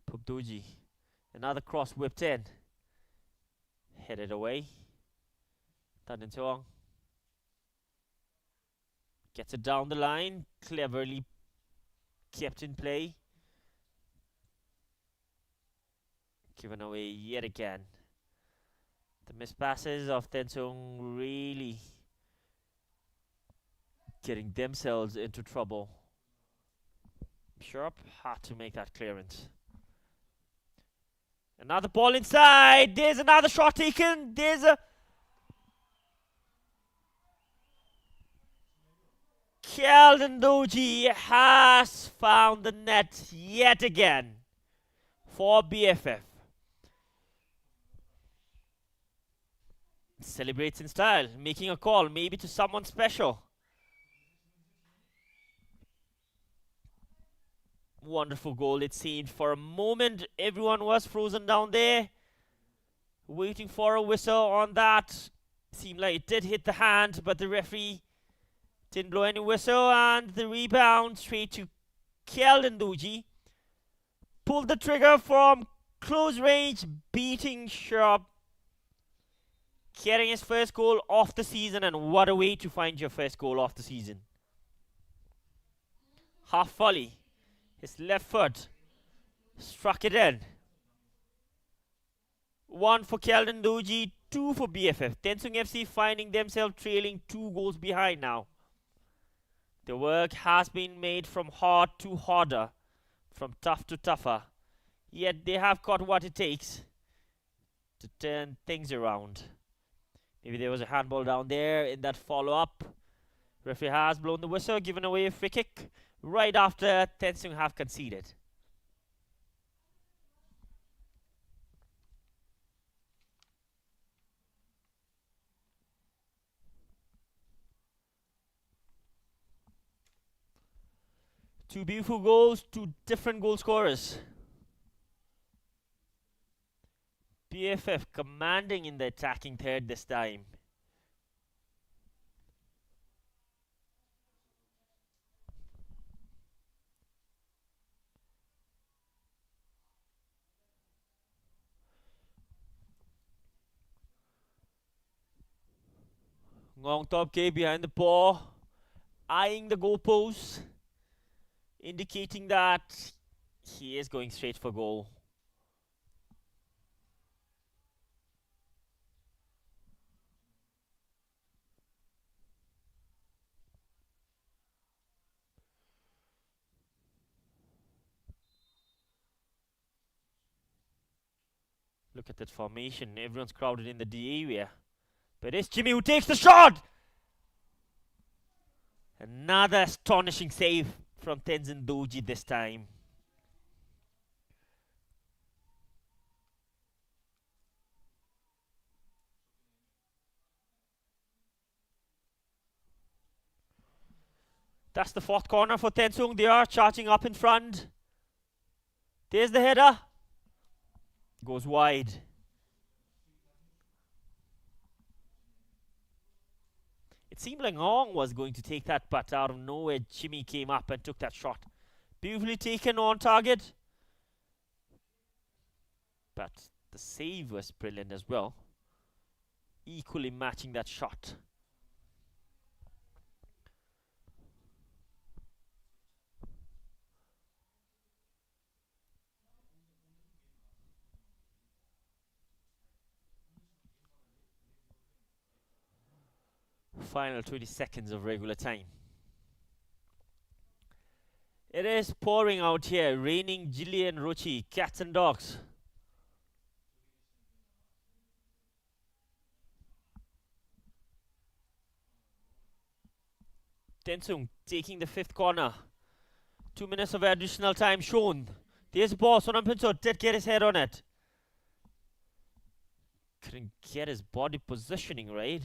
Speaker 4: Pubdoji. Another cross whipped in. Headed away. Tensung gets it down the line. Cleverly kept in play. Given away yet again. The missed passes of Tensung really getting themselves into trouble. Sharp had to make that clearance. Another ball inside. There's another shot taken. There's a Kaldendoji has found the net yet again for BFF. Celebrates in style, making a call maybe to someone special. Wonderful goal, it seemed. For a moment, everyone was frozen down there, waiting for a whistle on that. Seemed like it did hit the hand, but the referee didn't blow any whistle, and the rebound straight to Kaldendoji. Pulled the trigger from close range, beating Sharp. Getting his first goal of the season, and what a way to find your first goal of the season. Half volley. His left foot struck it in. 1 for Keldon Doji, 2 for BFF. Tensung FC finding themselves trailing 2 goals behind now. The work has been made from hard to harder, from tough to tougher. Yet they have got what it takes to turn things around. Maybe there was a handball down there in that follow-up. Referee has blown the whistle, given away a free kick right after Tensung have conceded. Two beautiful goals, two different goal scorers. BFF commanding in the attacking third this time. Ngong Top K behind the ball, eyeing the goalpost, indicating that he is going straight for goal. Look at that formation. Everyone's crowded in the D area. But it's Jimmy who takes the shot! Another astonishing save from Tenzin Doji this time. That's the 4th corner for Tensung. They are charging up in front. There's the header. Goes wide. It seemed like Ngong was going to take that, but out of nowhere, Jimmy came up and took that shot. Beautifully taken on target. But the save was brilliant as well. Equally matching that shot. Final 20 seconds of regular time. It is pouring out here, raining Jillian Rochi, cats and dogs. Tensung taking the 5th corner. 2 minutes of additional time shown. There's the ball. Sonam Pinso did get his head on it. Couldn't get his body positioning right.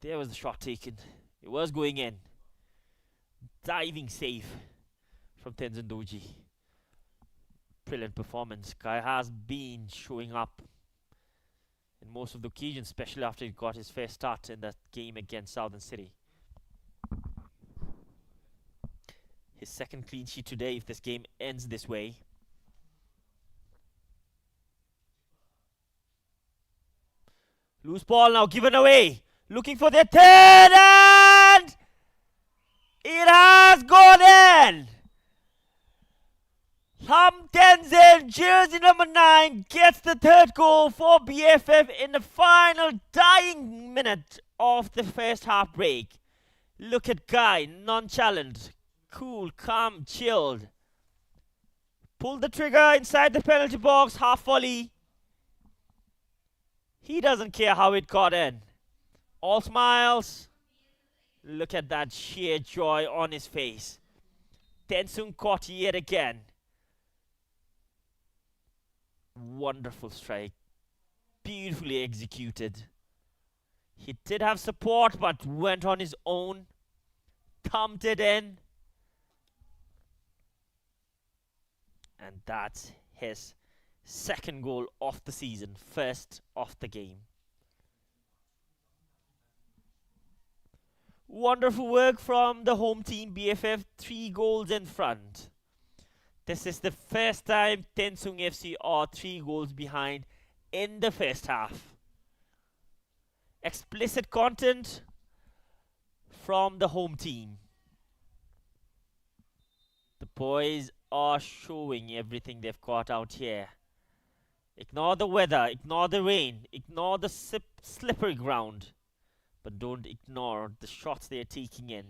Speaker 4: There was the shot taken. It was going in. Diving save from Tenzin Doji. Brilliant performance. Guy has been showing up in most of the occasions, especially after he got his first start in that game against Southern City. His 2nd clean sheet today if this game ends this way. Loose ball now given away. Looking for their 3rd, and it has gone in. Lam Tenzin, jersey number 9, gets the 3rd goal for BFF in the final dying minute of the first half break. Look at Guy, nonchalant, cool, calm, chilled. Pulled the trigger inside the penalty box, half volley. He doesn't care how it got in. All smiles. Look at that sheer joy on his face. Tensung caught yet again. Wonderful strike. Beautifully executed. He did have support but went on his own. Thumped it in. And that's his 2nd goal of the season. 1st of the game. Wonderful work from the home team BFF, 3 goals in front. This is the first time Tensung FC are 3 goals behind in the first half. Explicit content from the home team. The boys are showing everything they've got out here. Ignore the weather, ignore the rain, ignore the slippery ground. But don't ignore the shots they're taking in,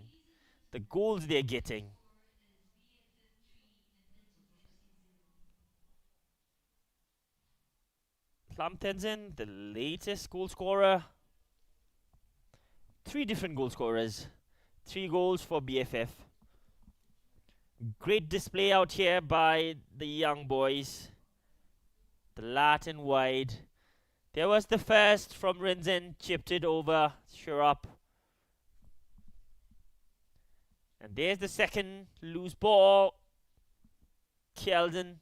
Speaker 4: the goals they're getting. Lam Tenzin, the latest goal scorer. 3 different goal scorers. 3 goals for BFF. Great display out here by the young boys. The Latin wide. There was the first from Rinzen, chipped it over, sure up. And there's the second loose ball. Kjeldsen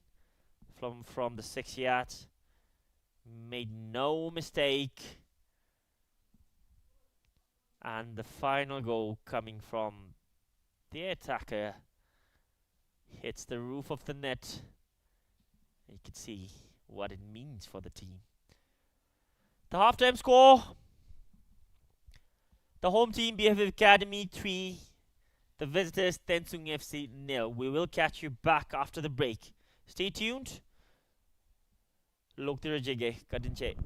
Speaker 4: from the 6 yards. Made no mistake. And the final goal coming from the attacker hits the roof of the net. You can see what it means for the team. The halftime score. The home team BFF Academy 3. The visitors Tensung FC 0. We will catch you back after the break. Stay tuned. Lokti rajege kadinche.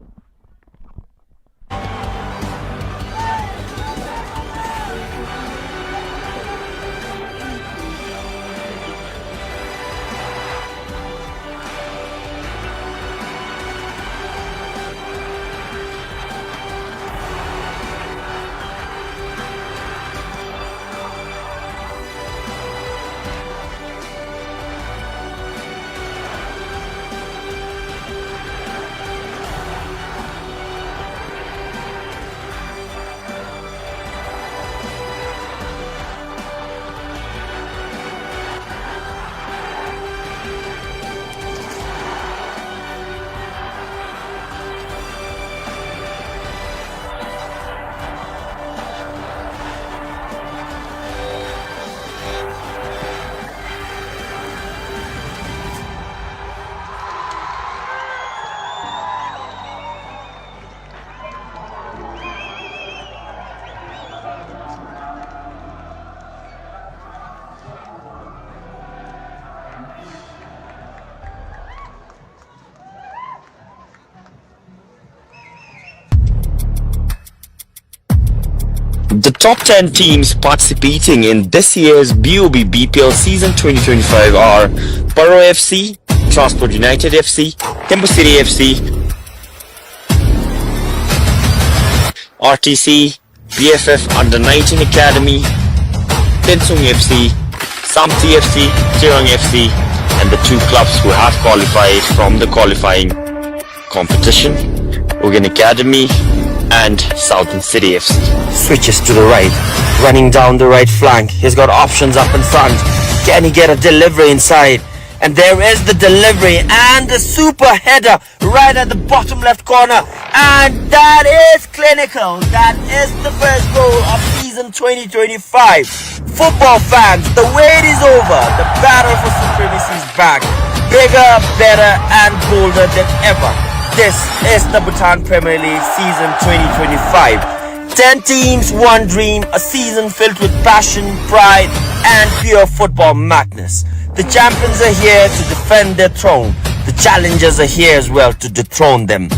Speaker 6: The top 10 teams participating in this year's BoB BPL season 2025 are Paro FC, Transport United FC, Tembu City FC, RTC, BFF Under 19 Academy, Tensung FC, Samti FC, Tirang FC, and the 2 clubs who have qualified from the qualifying competition, Ugan Academy and Southern City FC. Switches to the right, running down the right flank. He's got options up in front. Can he get a delivery inside? And there is the delivery and the super header right at the bottom left corner. And that is clinical. That is the first goal of season 2025. Football fans, the wait is over. The battle for supremacy is back. Bigger, better and bolder than ever. This is the Bhutan Premier League season 2025. 10 teams, 1 dream, a season filled with passion, pride and pure football madness. The champions are here to defend their throne. The challengers are here as well to dethrone them.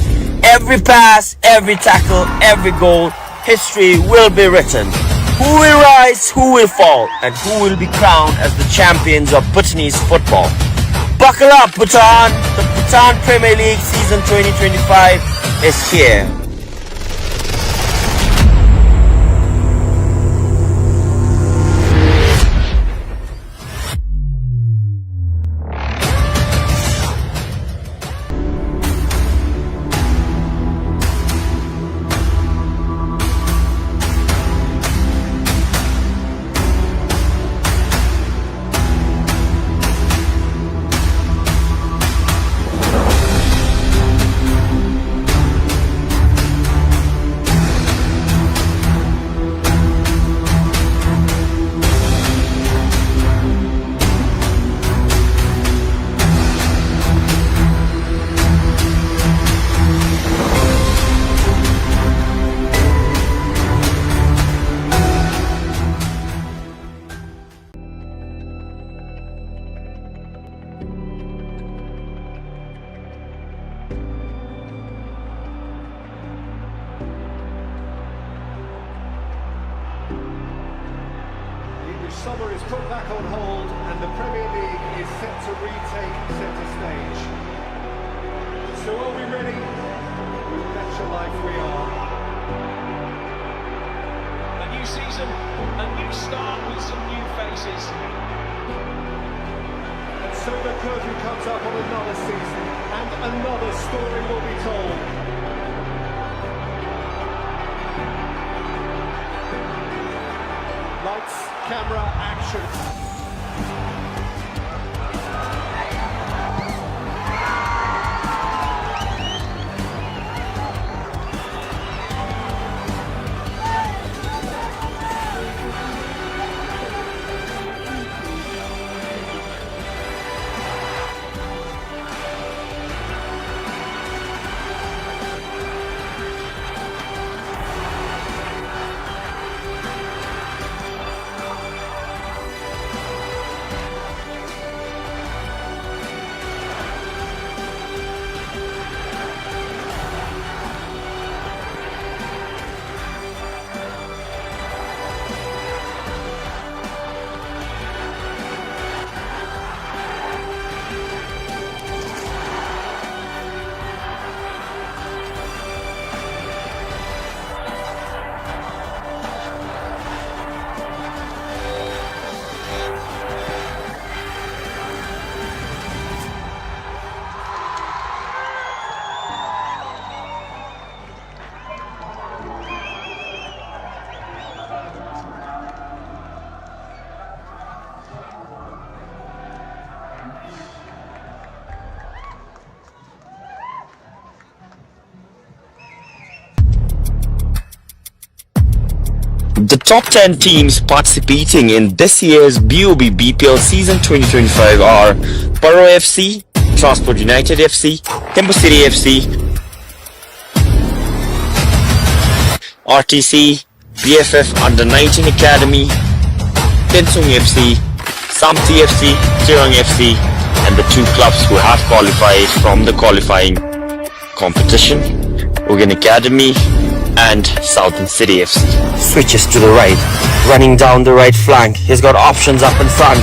Speaker 6: Every pass, every tackle, every goal, history will be written. Who will rise, who will fall, and who will be crowned as the champions of Bhutanese football. Buckle up, Bhutan! The Bhutan Premier League season 2025 is here.
Speaker 2: on hold and the Premier League is set to retake centre stage. So are we ready? Bet your life we are.
Speaker 3: A new season, a new start with some new faces.
Speaker 2: And so the curtain comes up on another season and another story will be told. Lights, camera, action.
Speaker 6: The top 10 teams participating in this year's BoB BPL season 2025 are Borough FC, Transport United FC, Temple City FC, RTC, BFF Under-19 Academy, Tensung FC, Samti FC, Tirang FC, and the two clubs who have qualified from the qualifying competition, Ogan Academy and Southern City FC. Switches to the right, running down the right flank. He's got options up in front.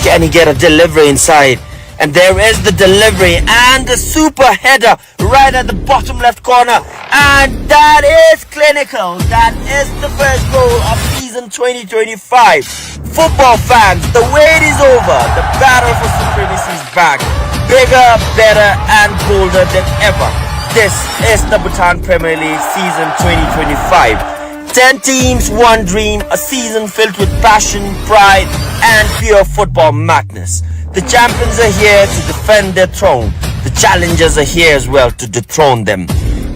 Speaker 6: Can he get a delivery inside? And there is the delivery and the super header right at the bottom left corner. And that is clinical. That is the first goal of season 2025. Football fans, the wait is over. The battle for supremacy is back. Bigger, better and bolder than ever. This is the Bhutan Premier League season 2025. 10 teams, one dream, a season filled with passion, pride and pure football madness. The champions are here to defend their throne. The challengers are here as well to dethrone them.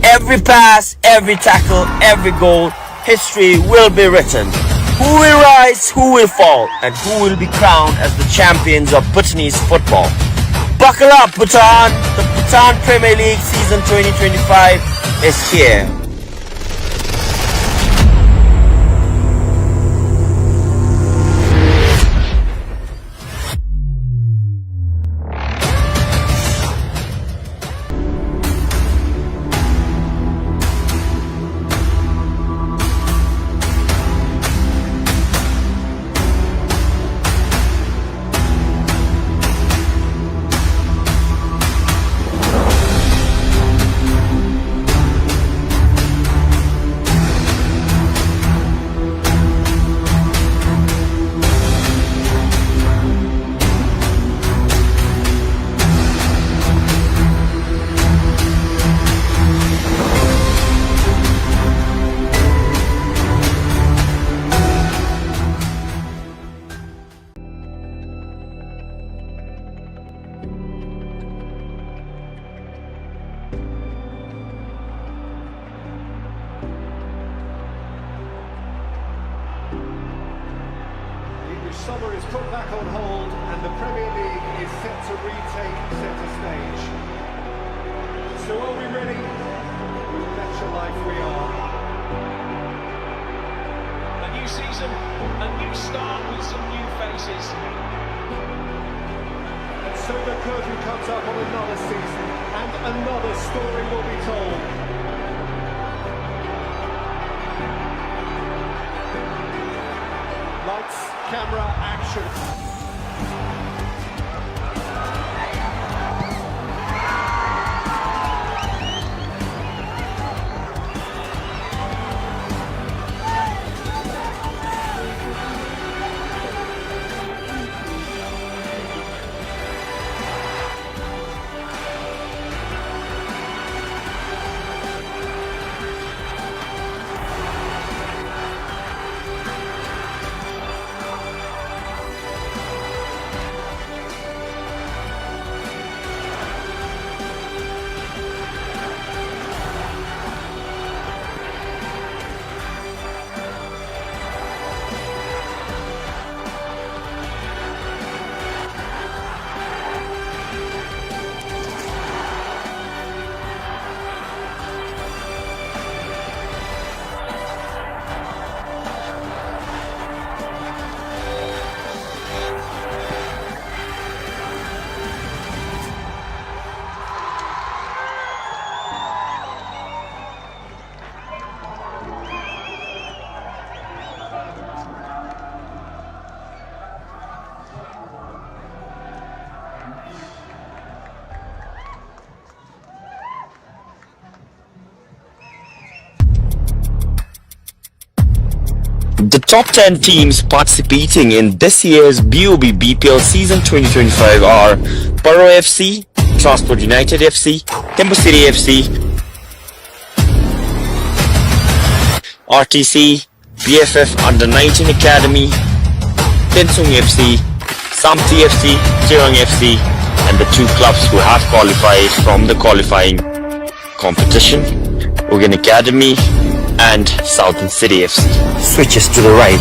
Speaker 6: Every pass, every tackle, every goal, history will be written. Who will rise, who will fall, and who will be crowned as the champions of Bhutanese football. Buckle up, Bhutan! The Bhutan Premier League season 2025 is here.
Speaker 2: Summer is put back on hold and the Premier League is set to retake centre stage. So are we ready? Bet your life we are.
Speaker 3: A new season, a new start with some new faces.
Speaker 2: And so the curtain comes up on another season and another story will be told. Lights, camera, action.
Speaker 6: The top 10 teams participating in this year's BoB BPL season 2025 are Paro FC, Transport United FC, Tembu City FC, RTC, BFF Under-19 Academy, Tensung FC, Samti FC, Tirang FC, and the two clubs who have qualified from the qualifying competition, Ugan Academy and Southern City FC. Switches to the right,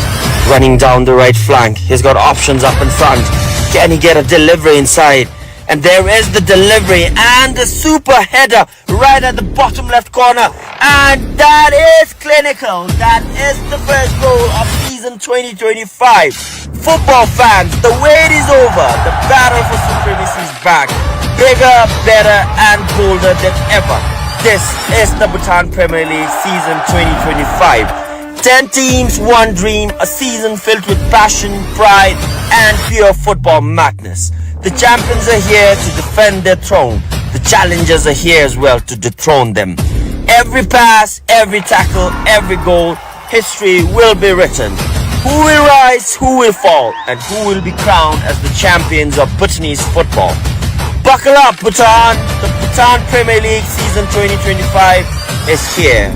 Speaker 6: running down the right flank. He's got options up in front. Can he get a delivery inside? And there is the delivery and the super header right at the bottom left corner. And that is clinical. That is the first goal of season 2025. Football fans, the wait is over. The battle for supremacy is back. Bigger, better and bolder than ever. This is the Bhutan Premier League season 2025. 10 teams, one dream, a season filled with passion, pride and pure football madness. The champions are here to defend their throne. The challengers are here as well to dethrone them. Every pass, every tackle, every goal, history will be written. Who will rise, who will fall, and who will be crowned as the champions of Bhutanese football. Buckle up, Bhutan! The Bhutan Premier League season 2025 is here.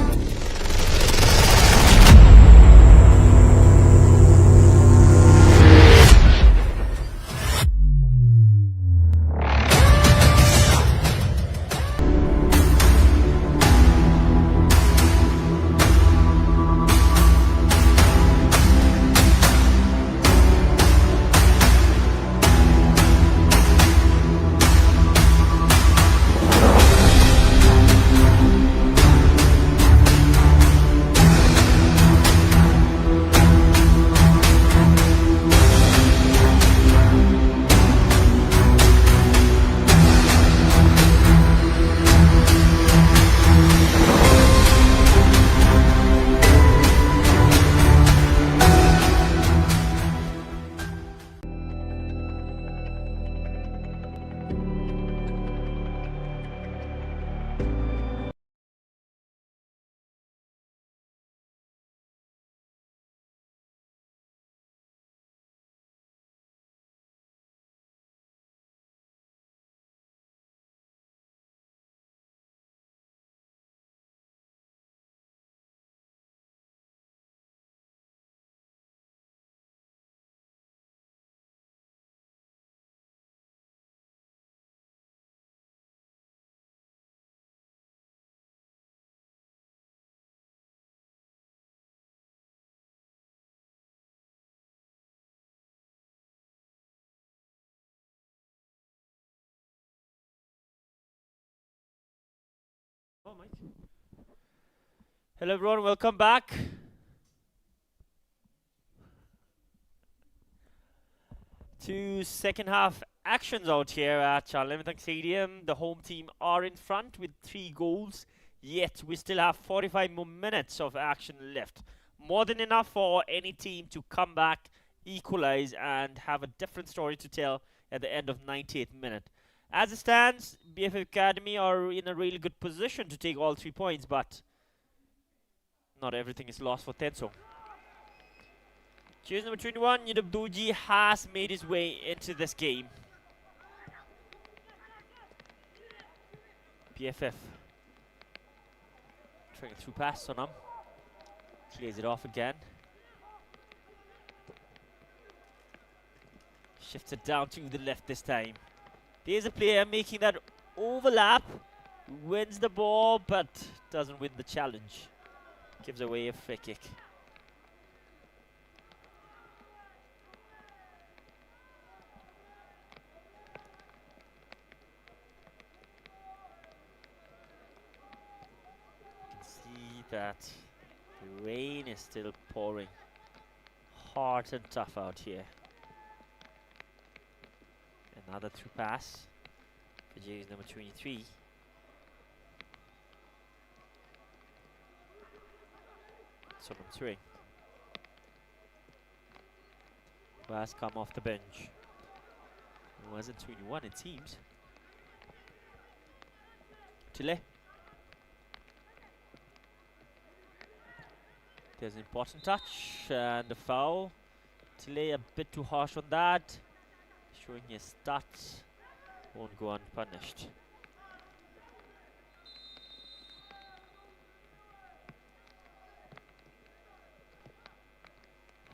Speaker 4: Hello everyone, welcome back to second half actions out here at Charlemithang Stadium. The home team are in front with 3 goals, yet we still have 45 more minutes of action left. More than enough for any team to come back equalize and have a different story to tell at the end of 90th minute. As it stands, BFF Academy are in a really good position to take all 3 points, but not everything is lost for Tensung. Jersey number 21, Yudabduji has made his way into this game. BFF trying a through pass on him. Clears it off again. Shifts it down to the left this time. There's a player making that overlap. Wins the ball, but doesn't win the challenge. Gives away a free kick. You can see that the rain is still pouring. Hard and tough out here. Another through pass for Jays number 23. Someone three. Who has come off the bench. It wasn't 21, it seems. Chile. There's an important touch and a foul. Chile a bit too harsh on that. Showing his stats. Won't go unpunished.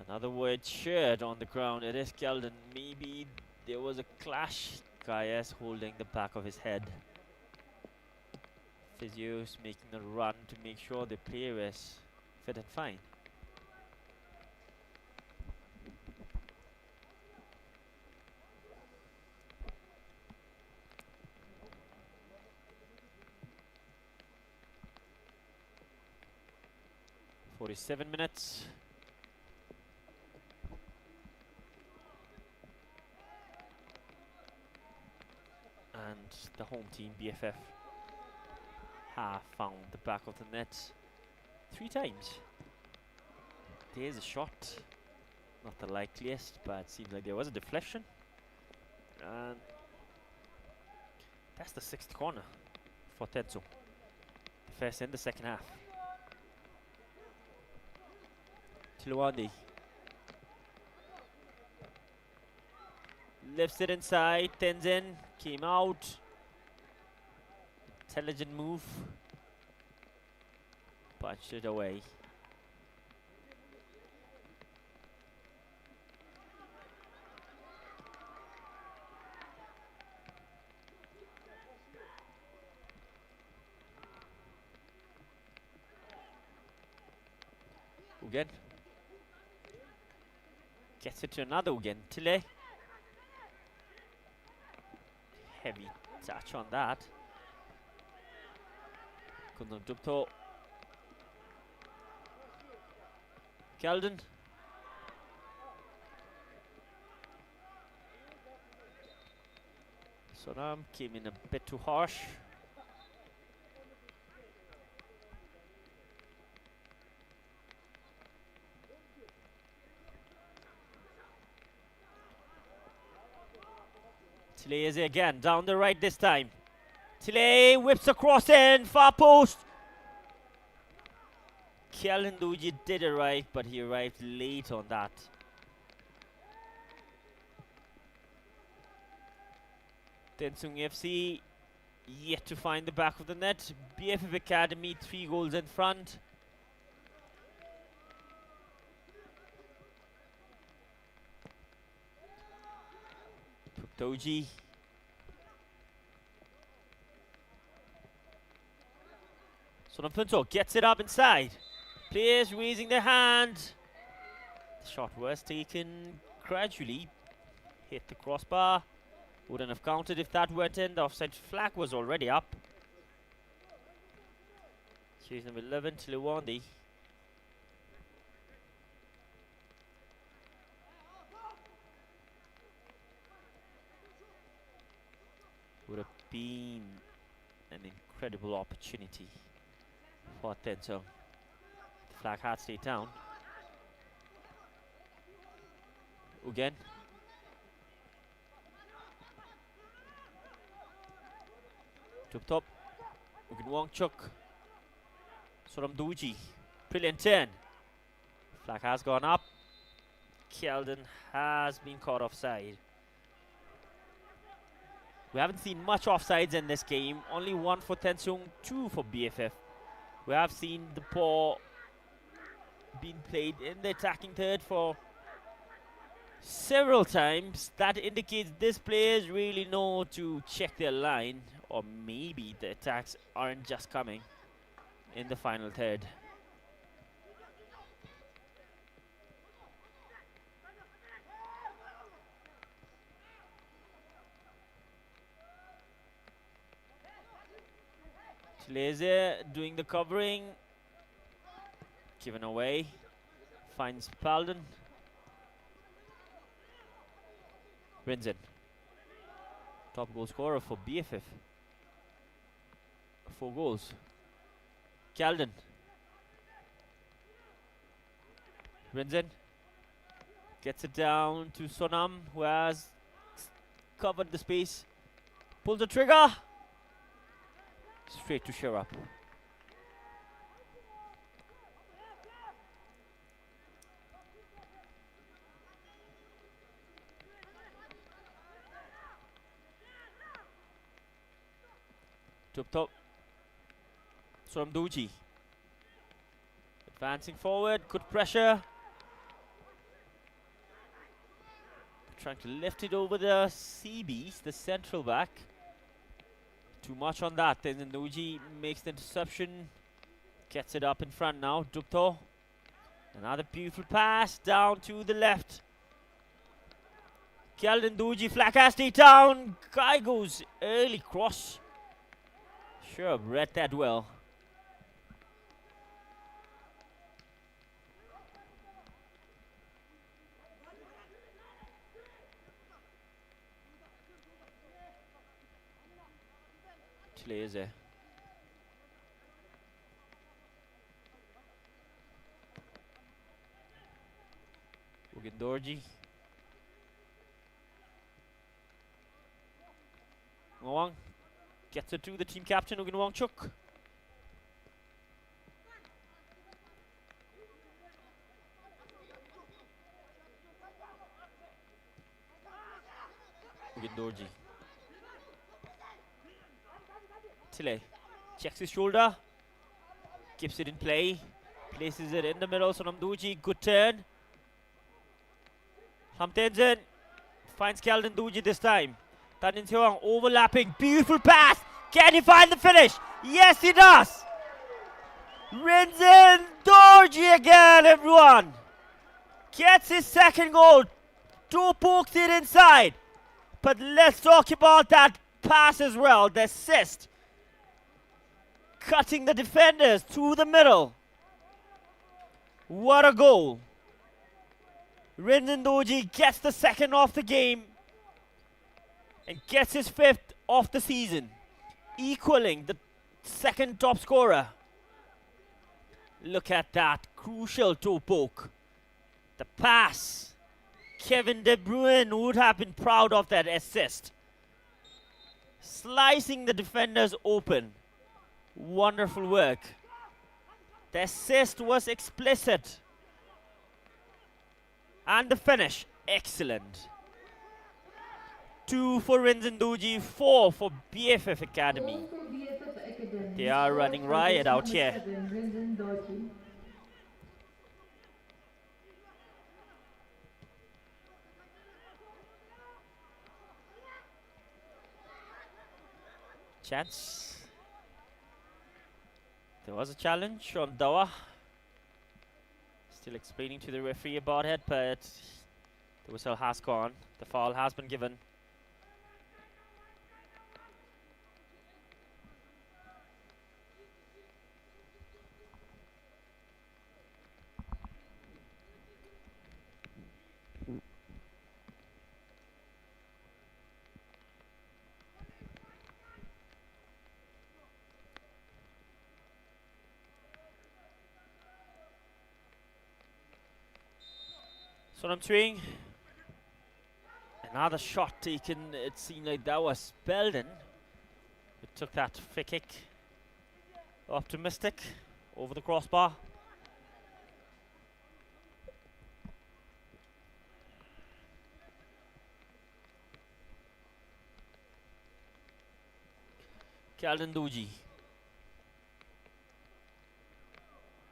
Speaker 4: Another word shared on the ground. It is Keldon. Maybe there was a clash. Kayas holding the back of his head. Physios making a run to make sure the player is fit and fine. "47 minutes. And the home team, BFF, have found the back of the net 3 times. There's a shot. Not the likeliest, but it seems like there was a deflection. And that's the 6th corner for Tensung. The first in the second half. Tiluwandi lifts it inside. Tenzin came out. Intelligent move. Punched it away. Ugen gets it to another Ugen. Tile. Heavy touch on that. Kundum Dupto. Keldon. Sonam came in a bit too harsh. Tile is again down the right this time. Tile whips across in, far post. Keldon Duji did arrive, but he arrived late on that. Tensung FC yet to find the back of the net. BFF Academy 3 goals in front. Puktoji. Sonampunto gets it up inside. Players raising their hand. The shot was taken gradually. Hit the crossbar. Wouldn't have counted if that went in. The offside flag was already up. Here's number 11, Tiluwandi. Would have been an incredible opportunity for Tensung. The flag had stayed down. Again. Top. Ugin Wongchuk. Soramduji. Brilliant turn. Flag has gone up. Keldon has been caught offside. We haven't seen much offsides in this game. Only 1 for Tensung, 2 for BFF. We have seen the ball being played in the attacking third for several times. That indicates these players really know to check their line, or maybe the attacks aren't just coming in the final third. Chilese doing the covering, given away, finds Palden, wins it. Top goal scorer for BFF, 4 goals. Calden wins it, gets it down to Sonam, who has covered the space, pulls the trigger, straight to Sharap. Top. Soramduji. Advancing forward, good pressure. Trying to lift it over the CBs, the central back. Too much on that. Then Nuji makes the interception. Gets it up in front now. Dupto. Another beautiful pass down to the left. Keldon Duji, Flakasti down. Guy goes early cross. Sure, read that well. Chilese. Ugindorji. Ngawang gets it to the team captain, Ugin Wongchuk. Ugindorji. Tile checks his shoulder, keeps it in play, places it in the middle. Sonamduji, good turn. Hamtenzen finds Keldon Duji this time. Tanin Seong overlapping, beautiful pass. Can he find the finish? Yes, he does. Rinzen Dorji again, everyone. Gets his second goal. 2 pokes it inside. But let's talk about that pass as well, the assist. Cutting the defenders through the middle. What a goal. Rinzen Doji gets the second of the game and gets his 5th of the season, equaling the second top scorer. Look at that crucial toe poke. The pass. Kevin De Bruyne would have been proud of that assist. Slicing the defenders open. Wonderful work. The assist was explicit. And the finish, excellent. 2 for Rinzen Doji, 4 for BFF Academy. They are running riot out here. Chance. There was a challenge on Dawa. Still explaining to the referee about it, but the whistle has gone. The foul has been given. Sonam Twing Another shot taken. It seemed like that was Belden. It took that free kick. Optimistic over the crossbar. Calden Doji.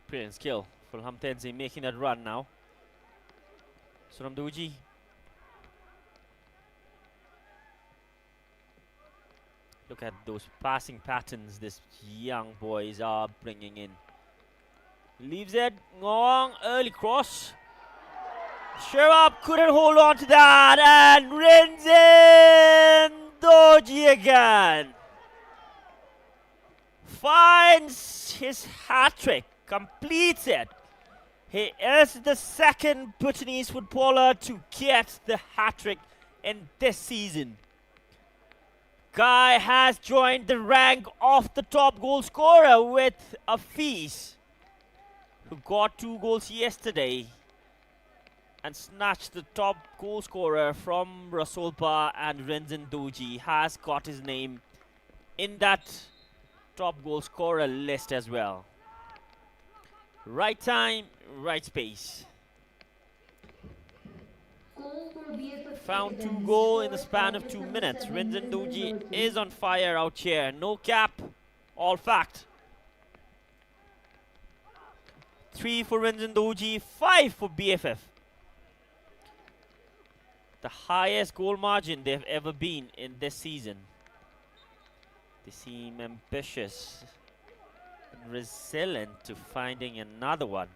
Speaker 4: Brilliant skill. Fulham Tensung making that run now. Suram Doji. Look at those passing patterns this young boys are bringing in. Leaves it long, early cross. Sherab couldn't hold on to that, and Rinzin Doji again. Finds his hat-trick, completes it. He is the second Bhutanese footballer to get the hat-trick in this season. Guy has joined the rank of the top goal scorer with a feast, who got 2 goals yesterday and snatched the top goal scorer from Rasolpa, and Rinzin Doji has got his name in that top goal scorer list as well. Right time, right space.
Speaker 1: Goal for BFF
Speaker 4: Found 2
Speaker 1: Academy.
Speaker 4: goals in the
Speaker 1: Score
Speaker 4: span
Speaker 1: at
Speaker 4: of 2
Speaker 1: number
Speaker 4: minutes.
Speaker 1: 7,
Speaker 4: Rinzin Doji
Speaker 1: Doji.
Speaker 4: is on fire out here. No cap, all fact. 3 for Rinzin Doji, 5 for BFF. The highest goal margin they've ever been in this season. They seem ambitious and resilient to finding another one.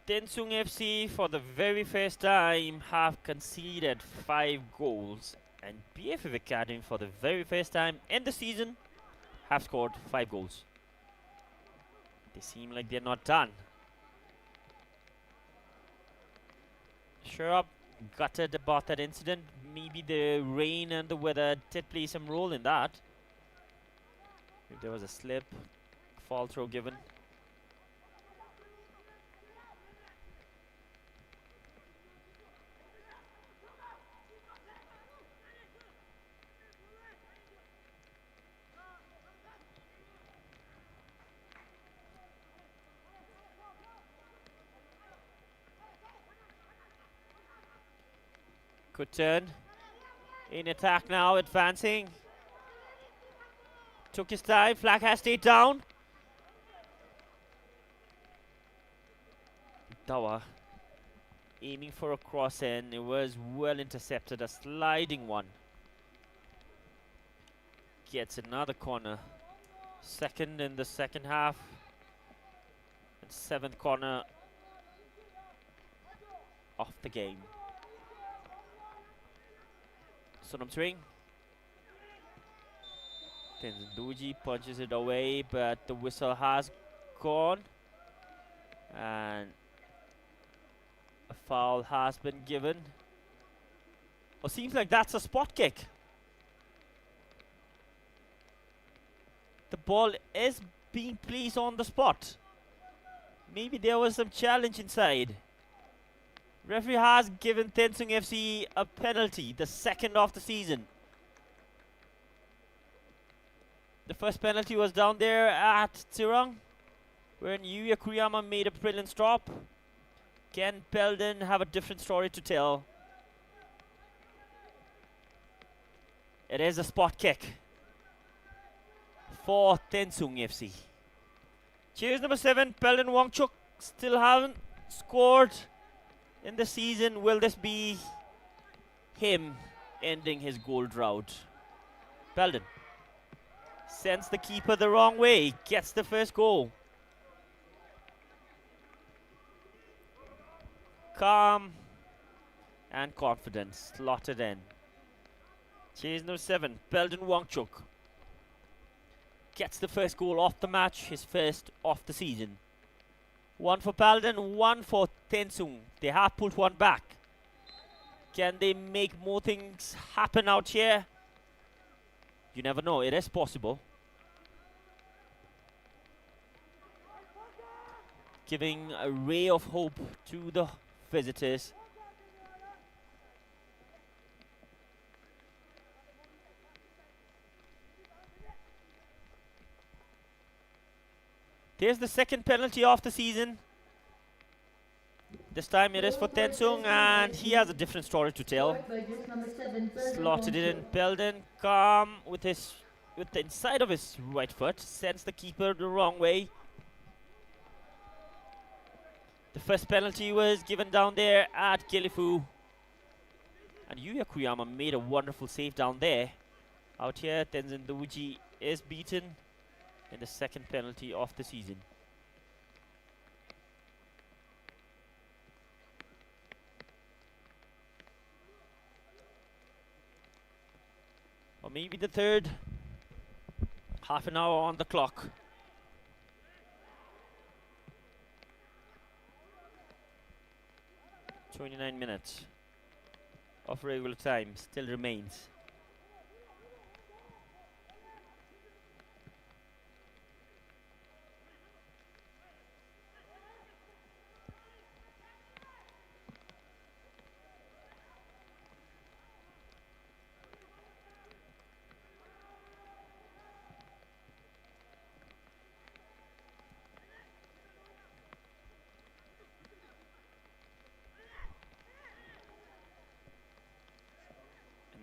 Speaker 4: Tensung FC for the very first time have conceded 5 goals, and BFF Academy for the very first time in the season have scored 5 goals. They seem like they're not done. Sure, gutted about that incident. Maybe the rain and the weather did play some role in that. If there was a slip, fall throw given. Good turn. In attack now, advancing. Took his time. Flag has stayed down. Dawa aiming for a cross in. It was well intercepted. A sliding one. Gets another corner. Second in the second half. And 7th corner of the game. Sonam swing. Tensung Doji punches it away, but the whistle has gone. And a foul has been given. Well, seems like that's a spot kick. The ball is being placed on the spot. Maybe there was some challenge inside. Referee has given Tensung FC a penalty, the second of the season. The first penalty was down there at Tirang, where Yuya Kuriyama made a brilliant stop. Can Belden have a different story to tell? It is a spot kick for Tensung FC. Cheers number 7, Belden Wangchuk still haven't scored in the season. Will this be him ending his goal drought? Belden sends the keeper the wrong way, gets the first goal. Calm and confident, slotted in. Chase number 7, Belden Wangchuk gets the first goal of the match, his first of the season. 1 for Belden, 1 for Tensung. They have pulled one back. Can they make more things happen out here? You never know. It is possible. Giving a ray of hope to the visitors. There's the second penalty of the season. This time it is for Tensung, and he has a different story to tell.
Speaker 1: By just number 7,
Speaker 4: Slotted it in. Belden calm with the inside of his right foot, sends the keeper the wrong way. The first penalty was given down there at Gilifu, and Yuya Kuyama made a wonderful save down there. Out here, Tenzin Douji is beaten in the second penalty of the season. Or maybe the third. Half an hour on the clock. "29 minutes of regular time still remains.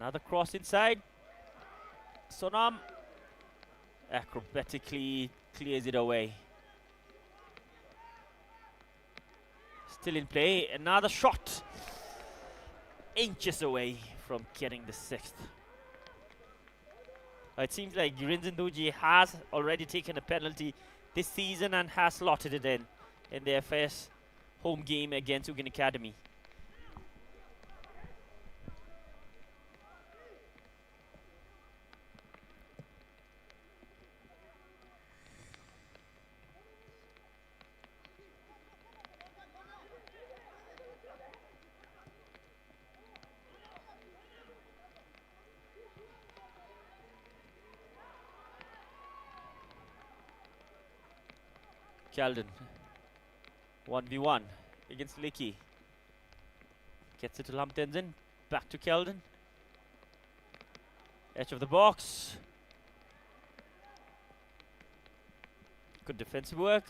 Speaker 4: Another cross inside. Sonam acrobatically clears it away. Still in play. Another shot. Inches away from getting the sixth. It seems like Rinzin Douji has already taken a penalty this season and has slotted it in their first home game against Ugin Academy. Calden, 1v1 against Licky. Gets it to Lam Tenzin. Back to Calden. Edge of the box. Good defensive work.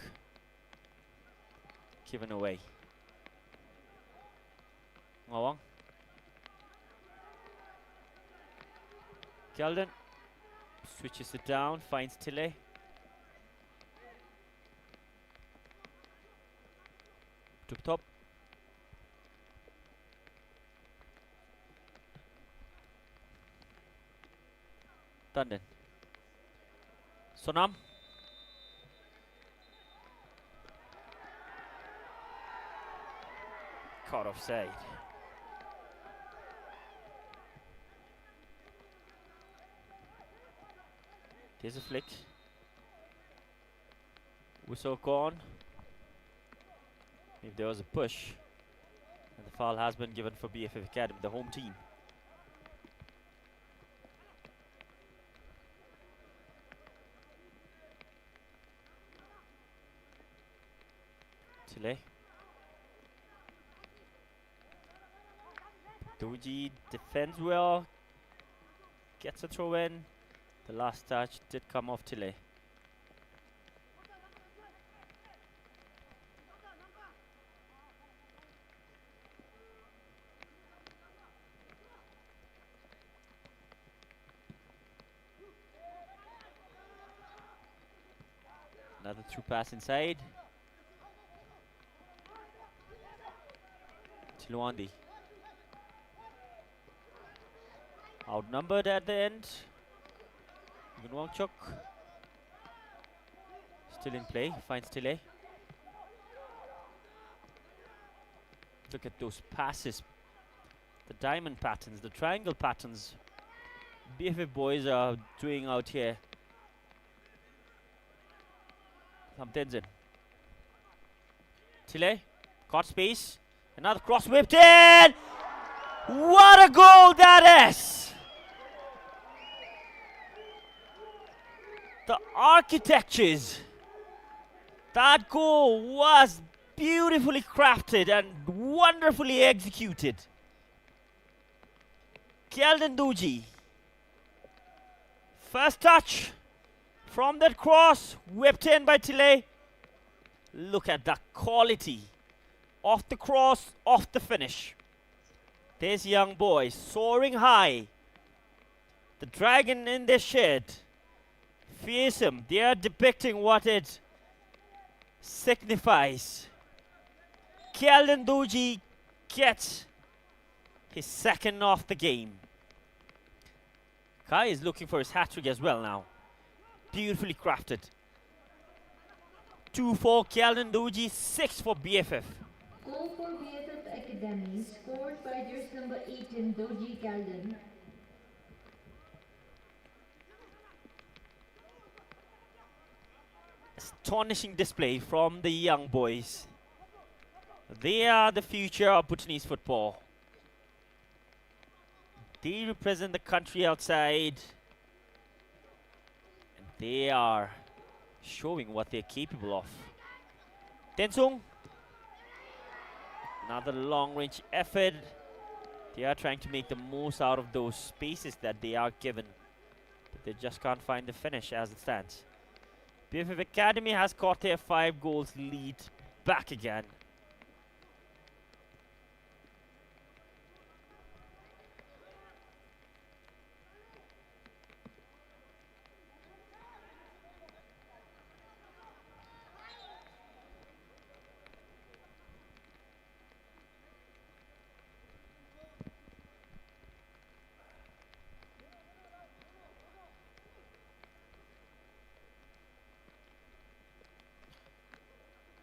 Speaker 4: Given away. Ngawang. Calden switches it down, finds Tile. To top. Tanden. Sonam. Caught offside. There's a flick. Whistle gone. If there was a push, and the foul has been given for BFF Academy, the home team. Chile. Douji defends well, gets a throw in. The last touch did come off Chile. Another through pass inside. Chiluandi. Outnumbered at the end. Gunwangchuk. Still in play. Finds Tile. Look at those passes. The diamond patterns, the triangle patterns BFF boys are doing out here. Tenzin. Tile, caught space. Another cross whipped in. What a goal that is! The architectures. That goal was beautifully crafted and wonderfully executed. Keldon Duji. First touch from that cross, whipped in by Tile. Look at the quality of the cross, of the finish. This young boy soaring high. The dragon in their shed. Fearsome. They are depicting what it signifies. Keldon Duji gets his second of the game. Kai is looking for his hat-trick as well now. Beautifully crafted. 2 for Keldon Duji, 6 for BFF.
Speaker 1: Goal for BFF Academy, scored by jersey number 18, Doji Keldon.
Speaker 4: Astonishing display from the young boys. They are the future of Bhutanese football. They represent the country outside. And they are showing what they're capable of. Tensung. Another long-range effort. They are trying to make the most out of those spaces that they are given. But they just can't find the finish as it stands. BFF Academy has got their 5 goals lead back again.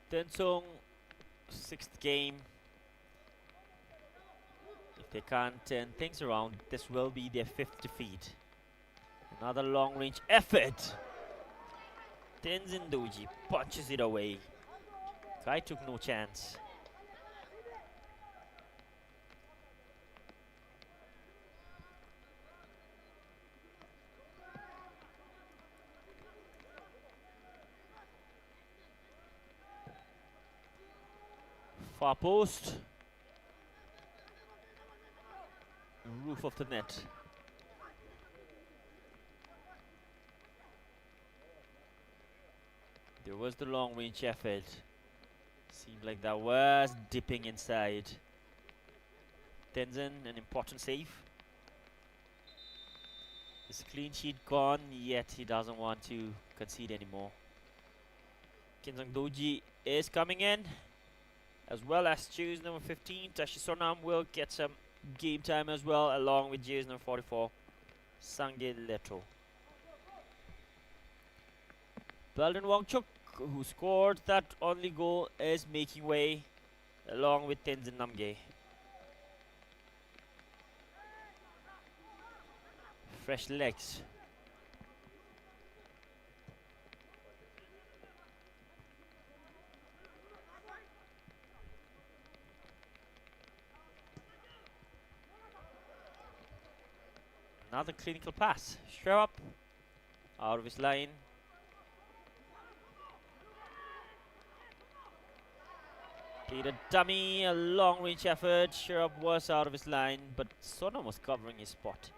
Speaker 4: Tensung, 6th game. If they can't turn things around, this will be their 5th defeat. Another long-range effort. Tenzin Doji punches it away. Kai took no chance. Far post. Roof of the net. There was the long range effort. Seemed like that was dipping inside. Tenzin, an important save. His clean sheet gone, yet he doesn't want to concede anymore. Kinsung Doji is coming in, as well as jersey number 15. Tashi Sonam will get some game time as well, along with jersey number 44, Sangye Leto. Belden Wangchuk, who scored that only goal, is making way along with Tenzin Namge. Fresh legs. Another clinical pass. Show up out of his line. Played a dummy, a long range effort. Sherab was out of his line, but Sonam was covering his spot.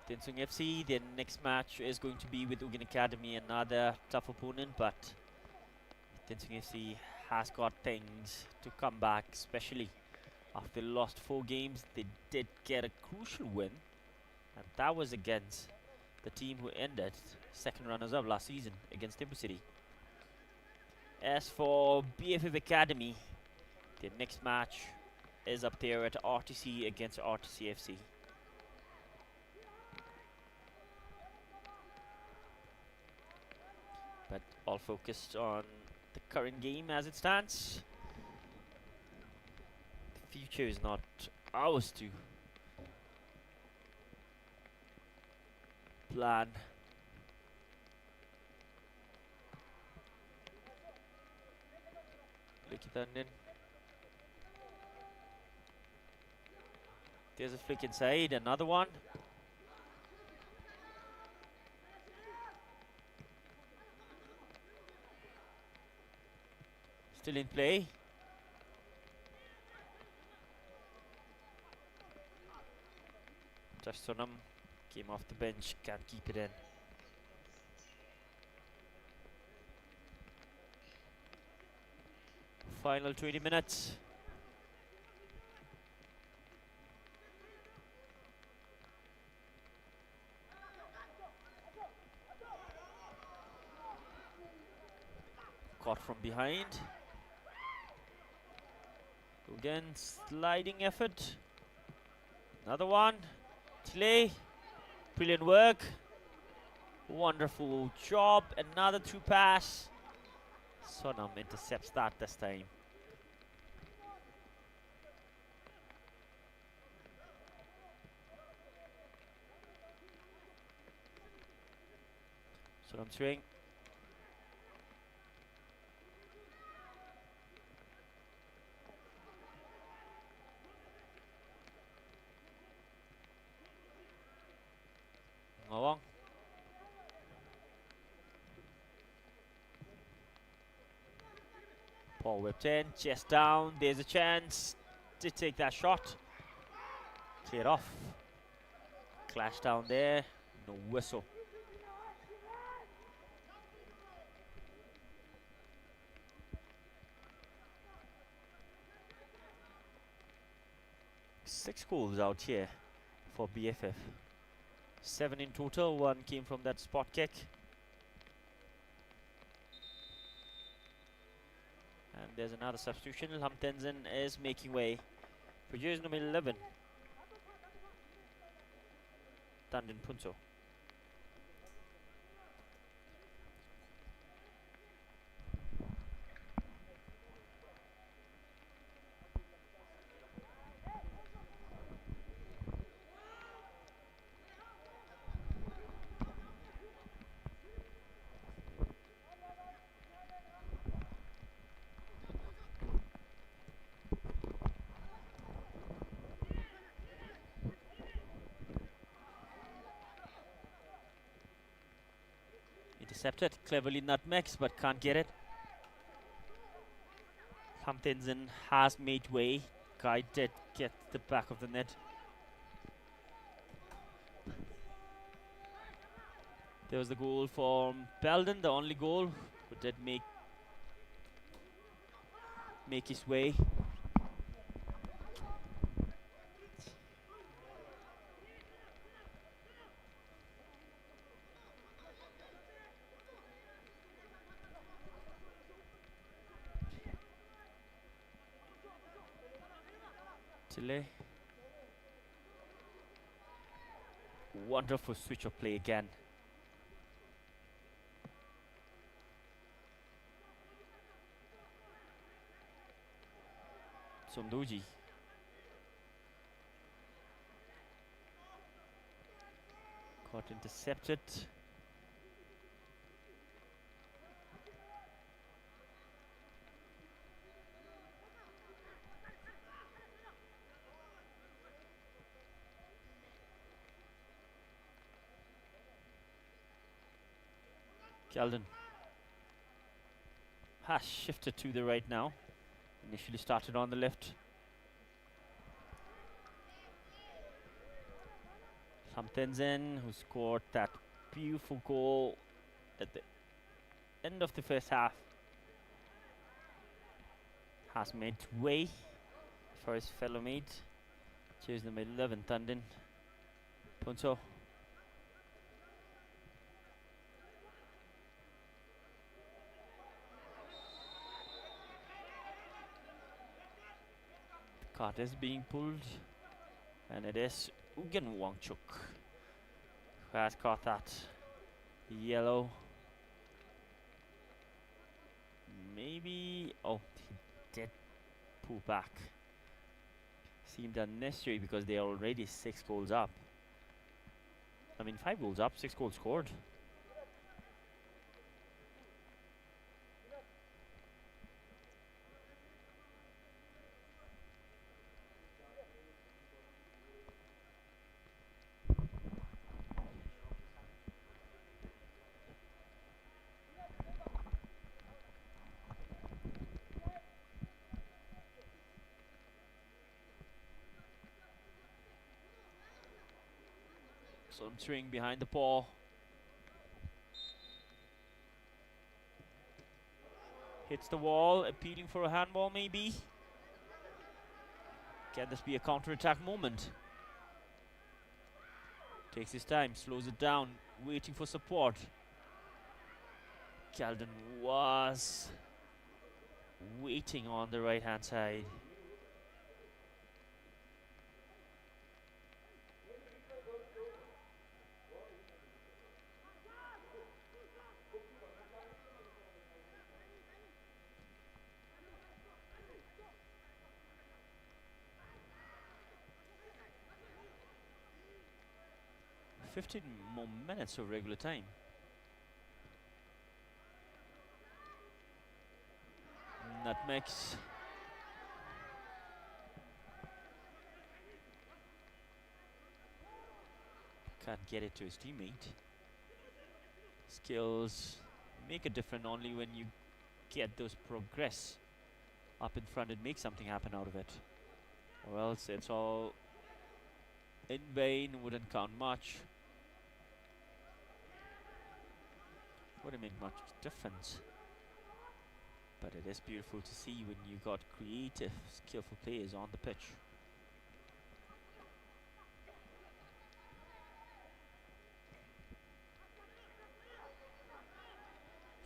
Speaker 4: Tensung FC, their next match is going to be with Ugin Academy, another tough opponent, but Tensung FC has got things to come back, especially after they lost 4 games. They did get a crucial win, and that was against the team who ended second runners-up last season against Timber City. As for BFF Academy, their next match is up there at RTC against RTC FC. But all focused on the current game as it stands. The future is not ours to plan. Flick it in. There's a flick inside, another one. Still in play. Just Sonam came off the bench, can't keep it in. Final 20 minutes. Caught from behind. Again, sliding effort. Another one. Chile. Brilliant work. Wonderful job. Another through pass. Sonam intercepts that this time. Sonam swing. Ngawang. Paul whipped in, chest down, there's a chance to take that shot. Clear off. Clash down there, no whistle. Six goals out here for BFF. 7 in total, 1 came from that spot kick. And there's another substitution. Tensung is making way for jersey number 11. Tandin Punso. Intercepted, cleverly nutmegs, but can't get it. Tensung has made way. Guy did get the back of the net. There was the goal from Belden, the only goal, who did make his way. Chile. Wonderful switch of play again. Somdoji. Caught intercepted. Sheldon has shifted to the right now. Initially started on the left. Tensung, who scored that beautiful goal at the end of the first half, has made way for his fellow mate. Jersey number 11, Tandin Punso. Card is being pulled, and it is Ugen Wangchuk who has caught that yellow. Maybe, oh, he did pull back. Seemed unnecessary because they are already 6 goals up. I mean, 5 goals up, 6 goals scored. Some swing behind the paw. Hits the wall, appealing for a handball maybe. Can this be a counter-attack moment? Takes his time, slows it down, waiting for support. Calden was waiting on the right-hand side. "15 more minutes of regular time." Nutmegs. Can't get it to his teammate. Skills make a difference only when you get those progress up in front and make something happen out of it. Or else it's all in vain, wouldn't count much. Wouldn't make much difference. But it is beautiful to see when you got creative, skillful players on the pitch.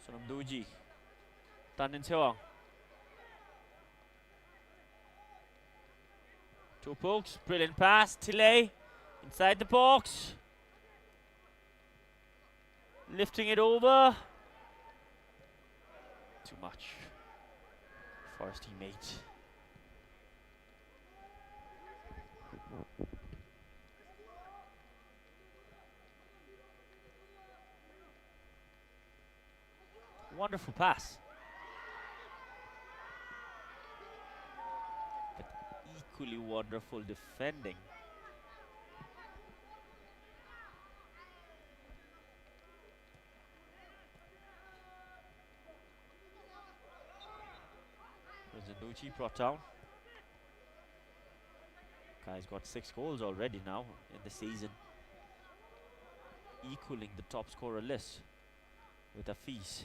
Speaker 4: Sonamduji, Tensung. Two pokes, brilliant pass, Tile inside the box. Lifting it over. Too much for his teammate. Wonderful pass. But equally wonderful defending. Zanucci brought down. Guy's got 6 goals already now in the season, equaling the top scorer list with a fees.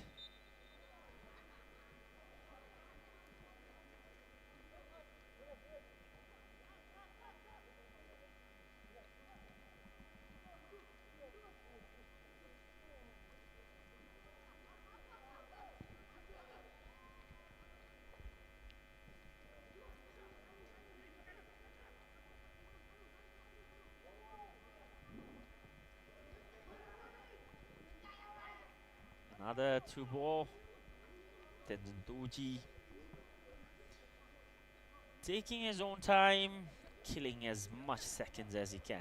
Speaker 4: Another through ball. Tensung taking his own time, killing as much seconds as he can.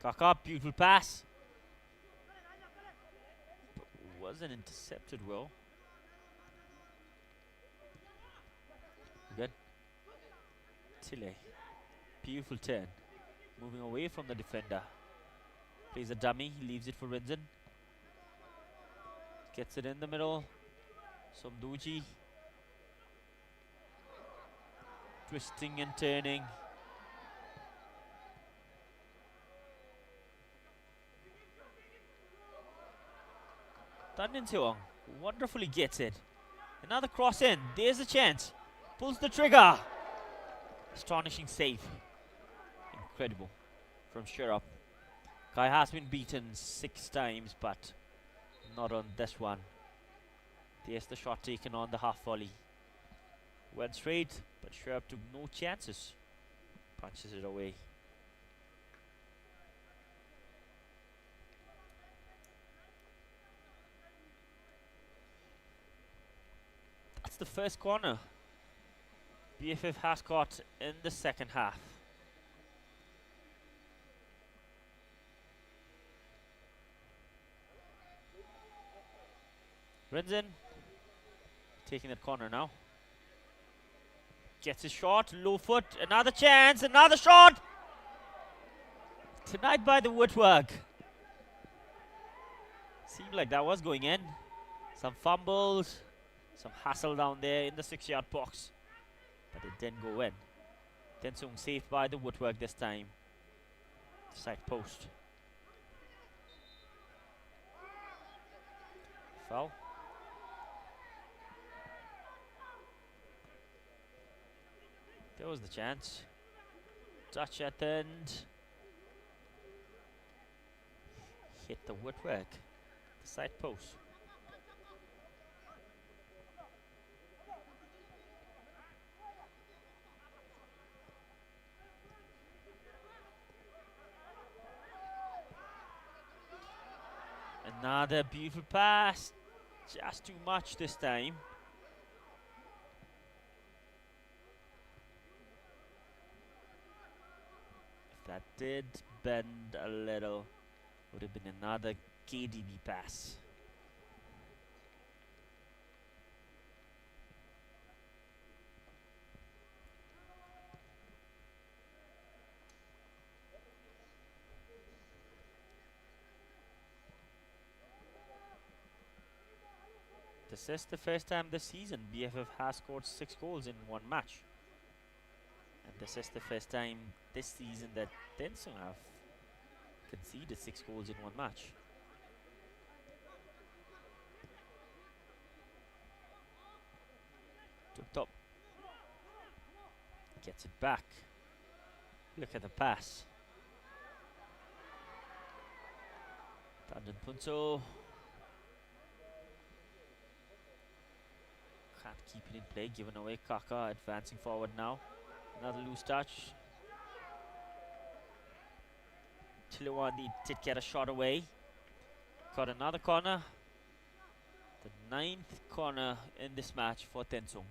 Speaker 4: Kaka, beautiful pass. But wasn't intercepted well. Good. Tile. Beautiful turn. Moving away from the defender. Plays a dummy, leaves it for Rinzin. Gets it in the middle. Somduji. Twisting and turning. Tensung wonderfully gets it. Another cross in. There's a chance. Pulls the trigger. Astonishing save. Incredible from Sherop. Guy has been beaten 6 times, but not on this one. There's the shot taken on the half volley. Went straight, but Sherop took no chances. Punches it away. That's the first corner BFF has got in the second half. Rinzin taking that corner now. gets a shot, low foot, another chance, another shot! Tonight by the woodwork. Seemed like that was going in. Some fumbles, some hassle down there in the 6-yard box. But it didn't go in. Tensung saved by the woodwork this time. Side post. Foul. There was the chance. Touch at the end. Hit the woodwork. The side post. Another beautiful pass. Just too much this time. If that did bend a little, would have been another KDB pass. This is the first time this season BFF has scored 6 goals in one match. And this is the first time this season that Tensung have conceded 6 goals in one match. To top. Gets it back. Look at the pass. Tanden Punso. Can't keep it in play, given away. Kaka advancing forward now. Another loose touch. Chilewani did get a shot away. Got another corner. The 9th corner in this match for Tensung.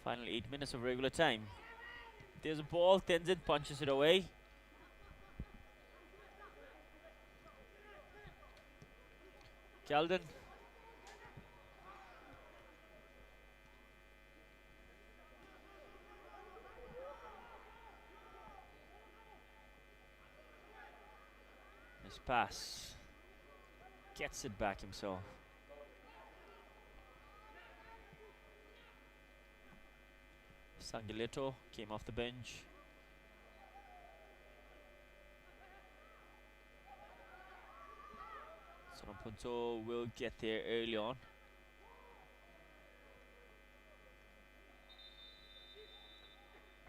Speaker 4: Final 8 minutes of regular time. There's a ball, Tenzin punches it away. Calden. His pass. Gets it back himself. Sangiletto came off the bench. Sonompunto will get there early on.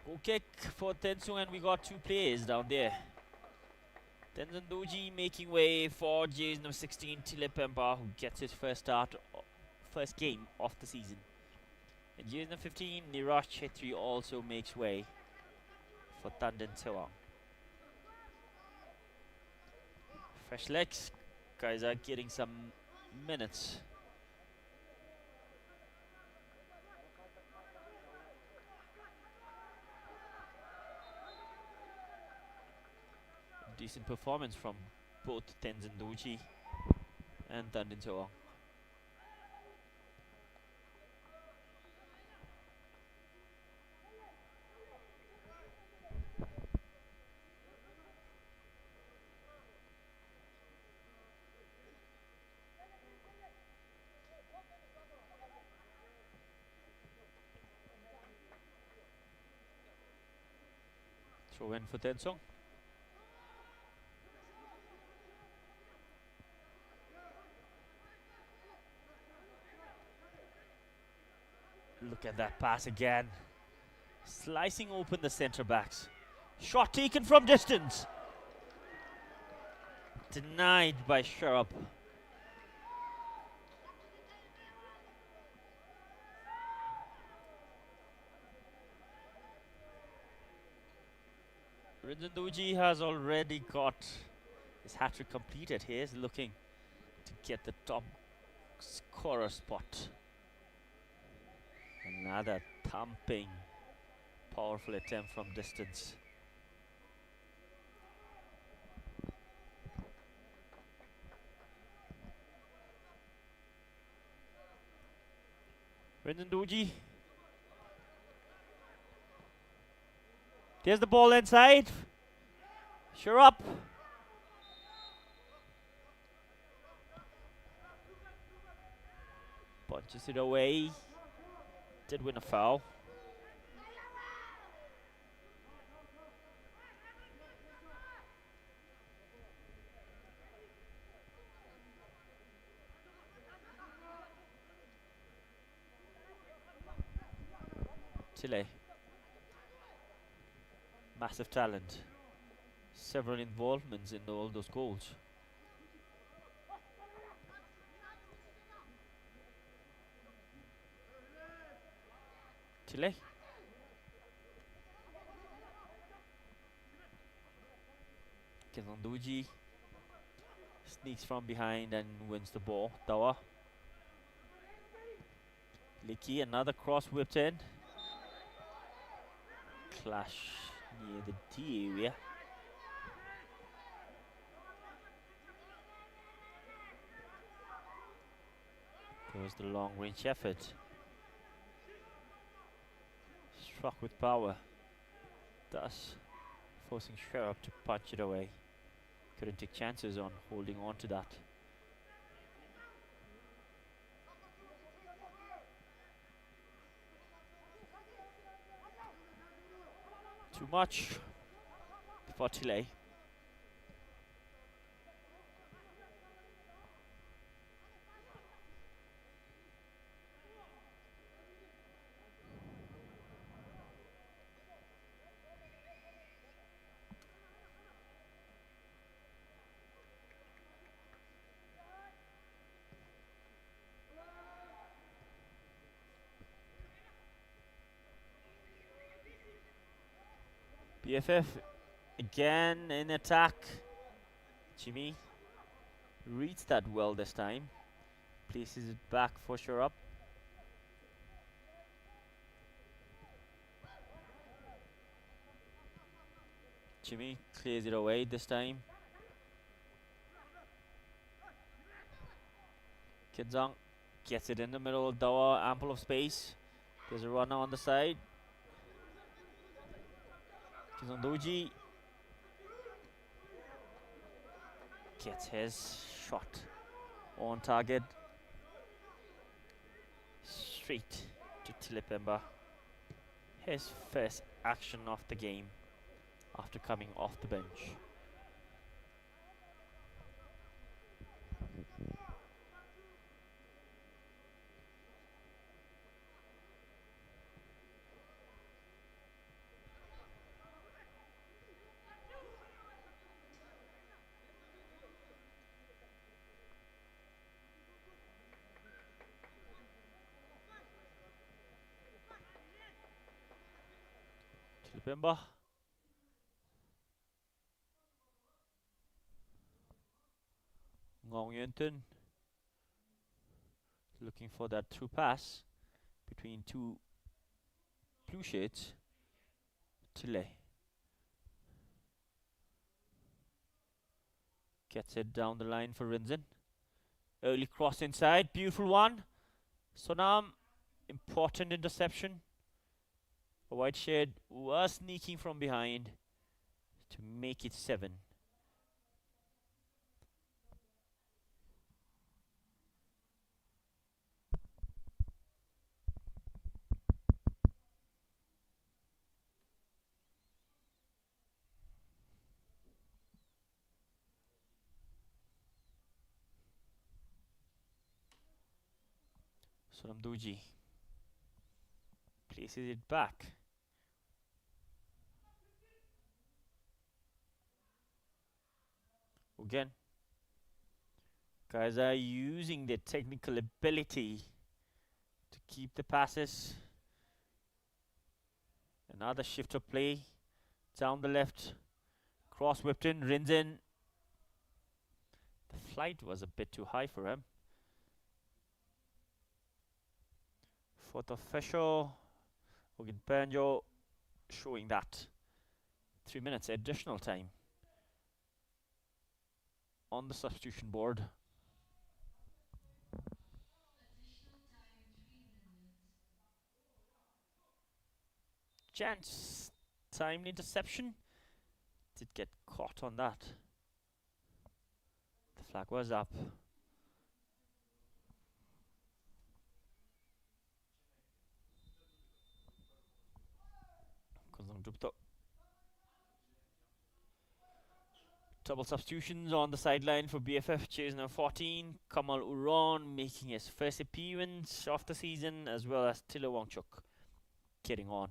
Speaker 4: Goal kick for Tensung, and we got 2 players down there. Tenzin Doji making way for Jays number 16 Tilepemba, who gets his first game of the season. And Jays number 15 Niraj Chetri also makes way for Tanden Sewang. Fresh legs, guys are getting some minutes. Decent performance from both Tenzin Doji and Tanden Sewang. Throw in for Tensung. Look at that pass again. Slicing open the centre backs. Shot taken from distance. Denied by Sharp. Rinzendoji has already got his hat-trick completed. He is looking to get the top scorer spot. Another thumping, powerful attempt from distance. Rinzenduji. There's the ball inside. Sure up. Punches it away. Did win a foul. Chile. Massive talent. Several involvements in all those goals. Chile. Kizanduji sneaks from behind and wins the ball. Dawa. Licky, another cross whipped in. Clash near the D area. There was the long range effort. Struck with power. Thus forcing Sherab to punch it away. Couldn't take chances on holding on to that. Too much for Chile. BFF again in attack. Jimmy reads that well this time. Places it back for sure up. Jimmy clears it away this time. Tensung gets it in the middle. Dawa, ample of space. There's a runner on the side. Kizandoji gets his shot on target. Straight to Tilipemba. His first action of the game after coming off the bench. Tilipemba. Ngong Yunton looking for that through pass between two blue shades. Chile gets it down the line for Rinzen. Early cross inside, beautiful one. Sonam, important interception. A white shade was sneaking from behind to make it 7. Sonamduji places it back. Again, guys are using their technical ability to keep the passes. Another shift of play down the left. Cross whipped in, Rinzen. The flight was a bit too high for him. Fourth official, Hogan Panjo, showing that 3 minutes additional time on the substitution board.
Speaker 5: Additional time 3 minutes.
Speaker 4: chance. Timely interception. Did get caught on that. The flag was up. Double substitutions on the sideline for BFF. Chase number 14, Kamal Uron making his first appearance of the season, as well as Tilo Wangchuk getting on.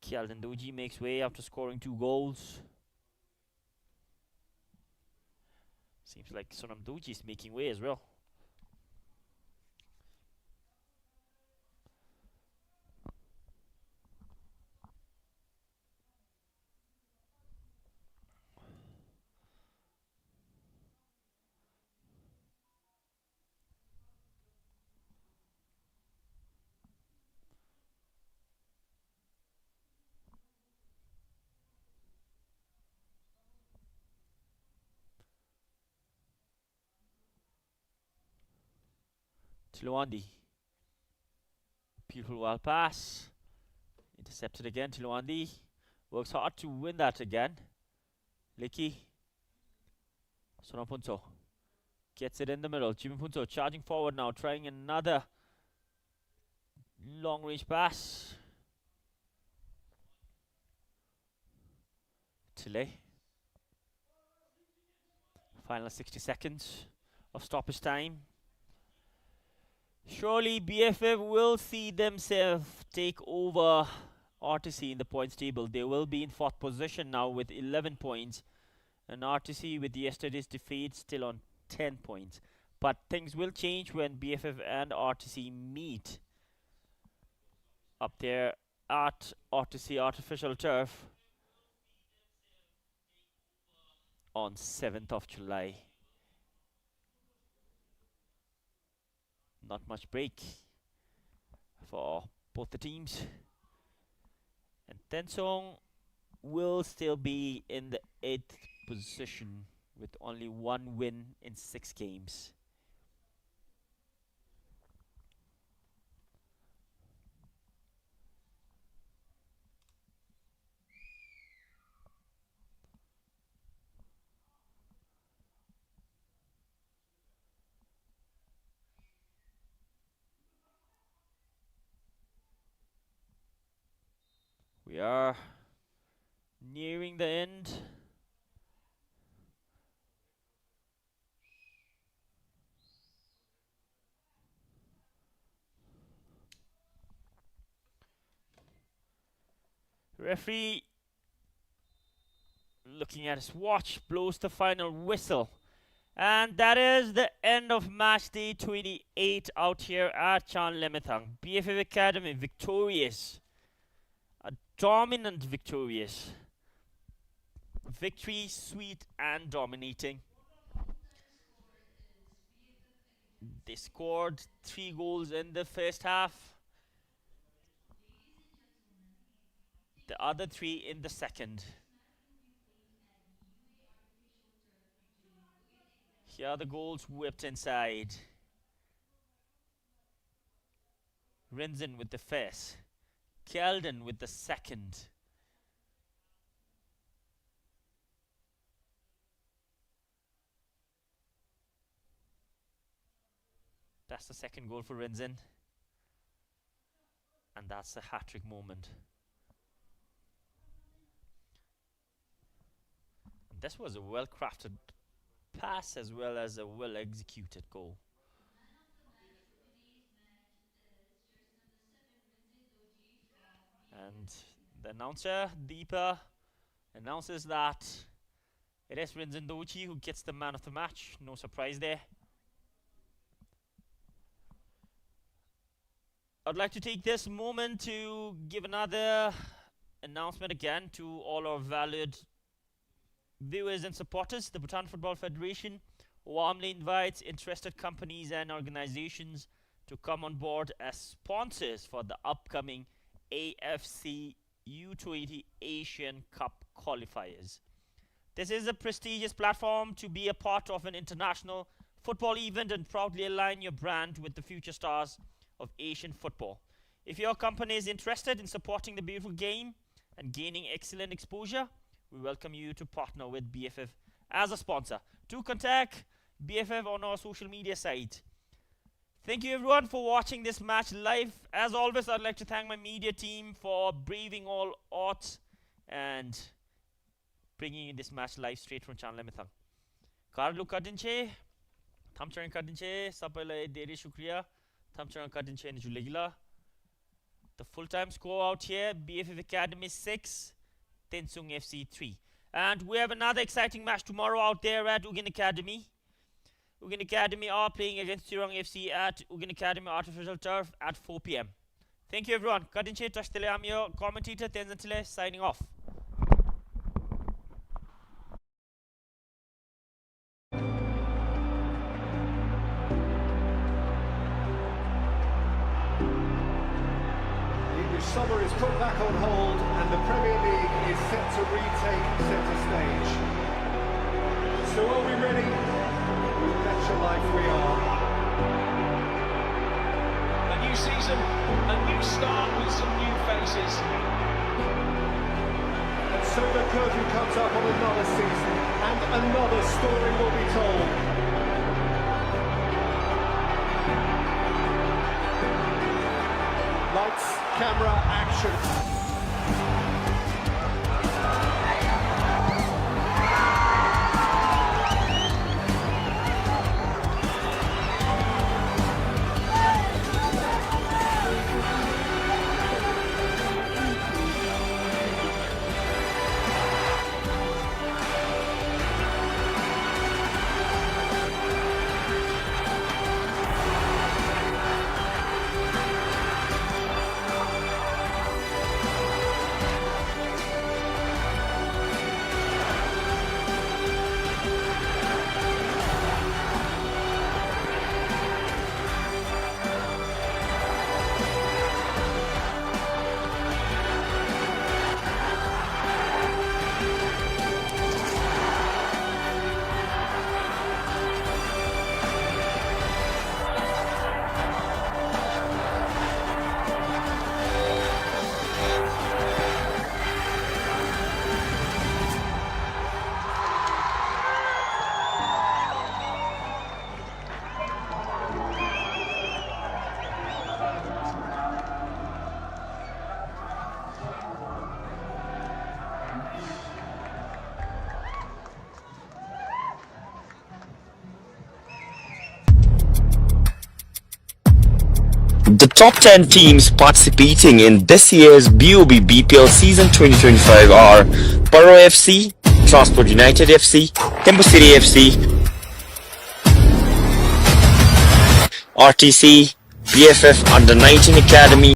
Speaker 4: Kyalden Doji makes way after scoring 2 goals. Seems like Sonam Doji is making way as well. Tilawandi. Beautiful wild pass. Intercepted again. Tilawandi works hard to win that again. Licky. Sonapunto gets it in the middle. Jiminpunto charging forward now, trying another long range pass. Tile. Final 60 seconds of stoppage time. Surely BFF will see themselves take over RTC in the points table. They will be in 4th position now with 11 points. And RTC with yesterday's defeat still on 10 points. But things will change when BFF and RTC meet up there at RTC Artificial Turf on 7th of July. Not much break for both the teams. And Tensung will still be in the 8th position with only 1 win in 6 games. We are nearing the end. Referee, looking at his watch, blows the final whistle. And that is the end of match day 28 out here at Chan Lemethang. BFF Academy victorious. A dominant victorious. Victory, sweet and dominating. They scored 3 goals in the first half. The other 3 in the second. Here are the goals whipped inside. Rinzin with the first. Kelden with the second. That's the second goal for Rinzin. And that's a hat-trick moment. This was a well-crafted pass as well as a well-executed goal. And the announcer, Deepa, announces that it is Rinzin Dochi who gets the man of the match. No surprise there. I'd like to take this moment to give another announcement again to all our valued viewers and supporters. The Bhutan Football Federation warmly invites interested companies and organizations to come on board as sponsors for the upcoming AFC U20 Asian Cup qualifiers. This is a prestigious platform to be a part of an international football event and proudly align your brand with the future stars of Asian football. If your company is interested in supporting the beautiful game and gaining excellent exposure, we welcome you to partner with BFF as a sponsor. To contact BFF on our social media site. Thank you everyone for watching this match live. As always, I'd like to thank my media team for braving all odds and bringing you this match live straight from channel Mithang. Karlu kadinche, thamchang kadinche, sabai धेरै शुक्रिया. Thamchang kadinche nijulegila. The full-time score out here: BFF Academy 6, Tensung FC 3. And we have another exciting match tomorrow out there at Ugin Academy. Ugin Academy are playing against Tirang FC at Ugin Academy Artificial Turf at 4 PM. Thank you everyone. Kadinche Tashtele, I'm your commentator Tenzantile, signing off.
Speaker 2: Summer is put back on hold and the Premier League is set to retake centre stage. So are we ready? Bet your life we are.
Speaker 3: A new season, a new start with some new faces.
Speaker 2: And so the curtain comes up on another season and another story will be told. Lights, camera, action.
Speaker 6: The top 10 teams participating in this year's BoB BPL Season 2025 are Paro FC, Transport United FC, Tembu City FC, RTC, BFF Under 19 Academy,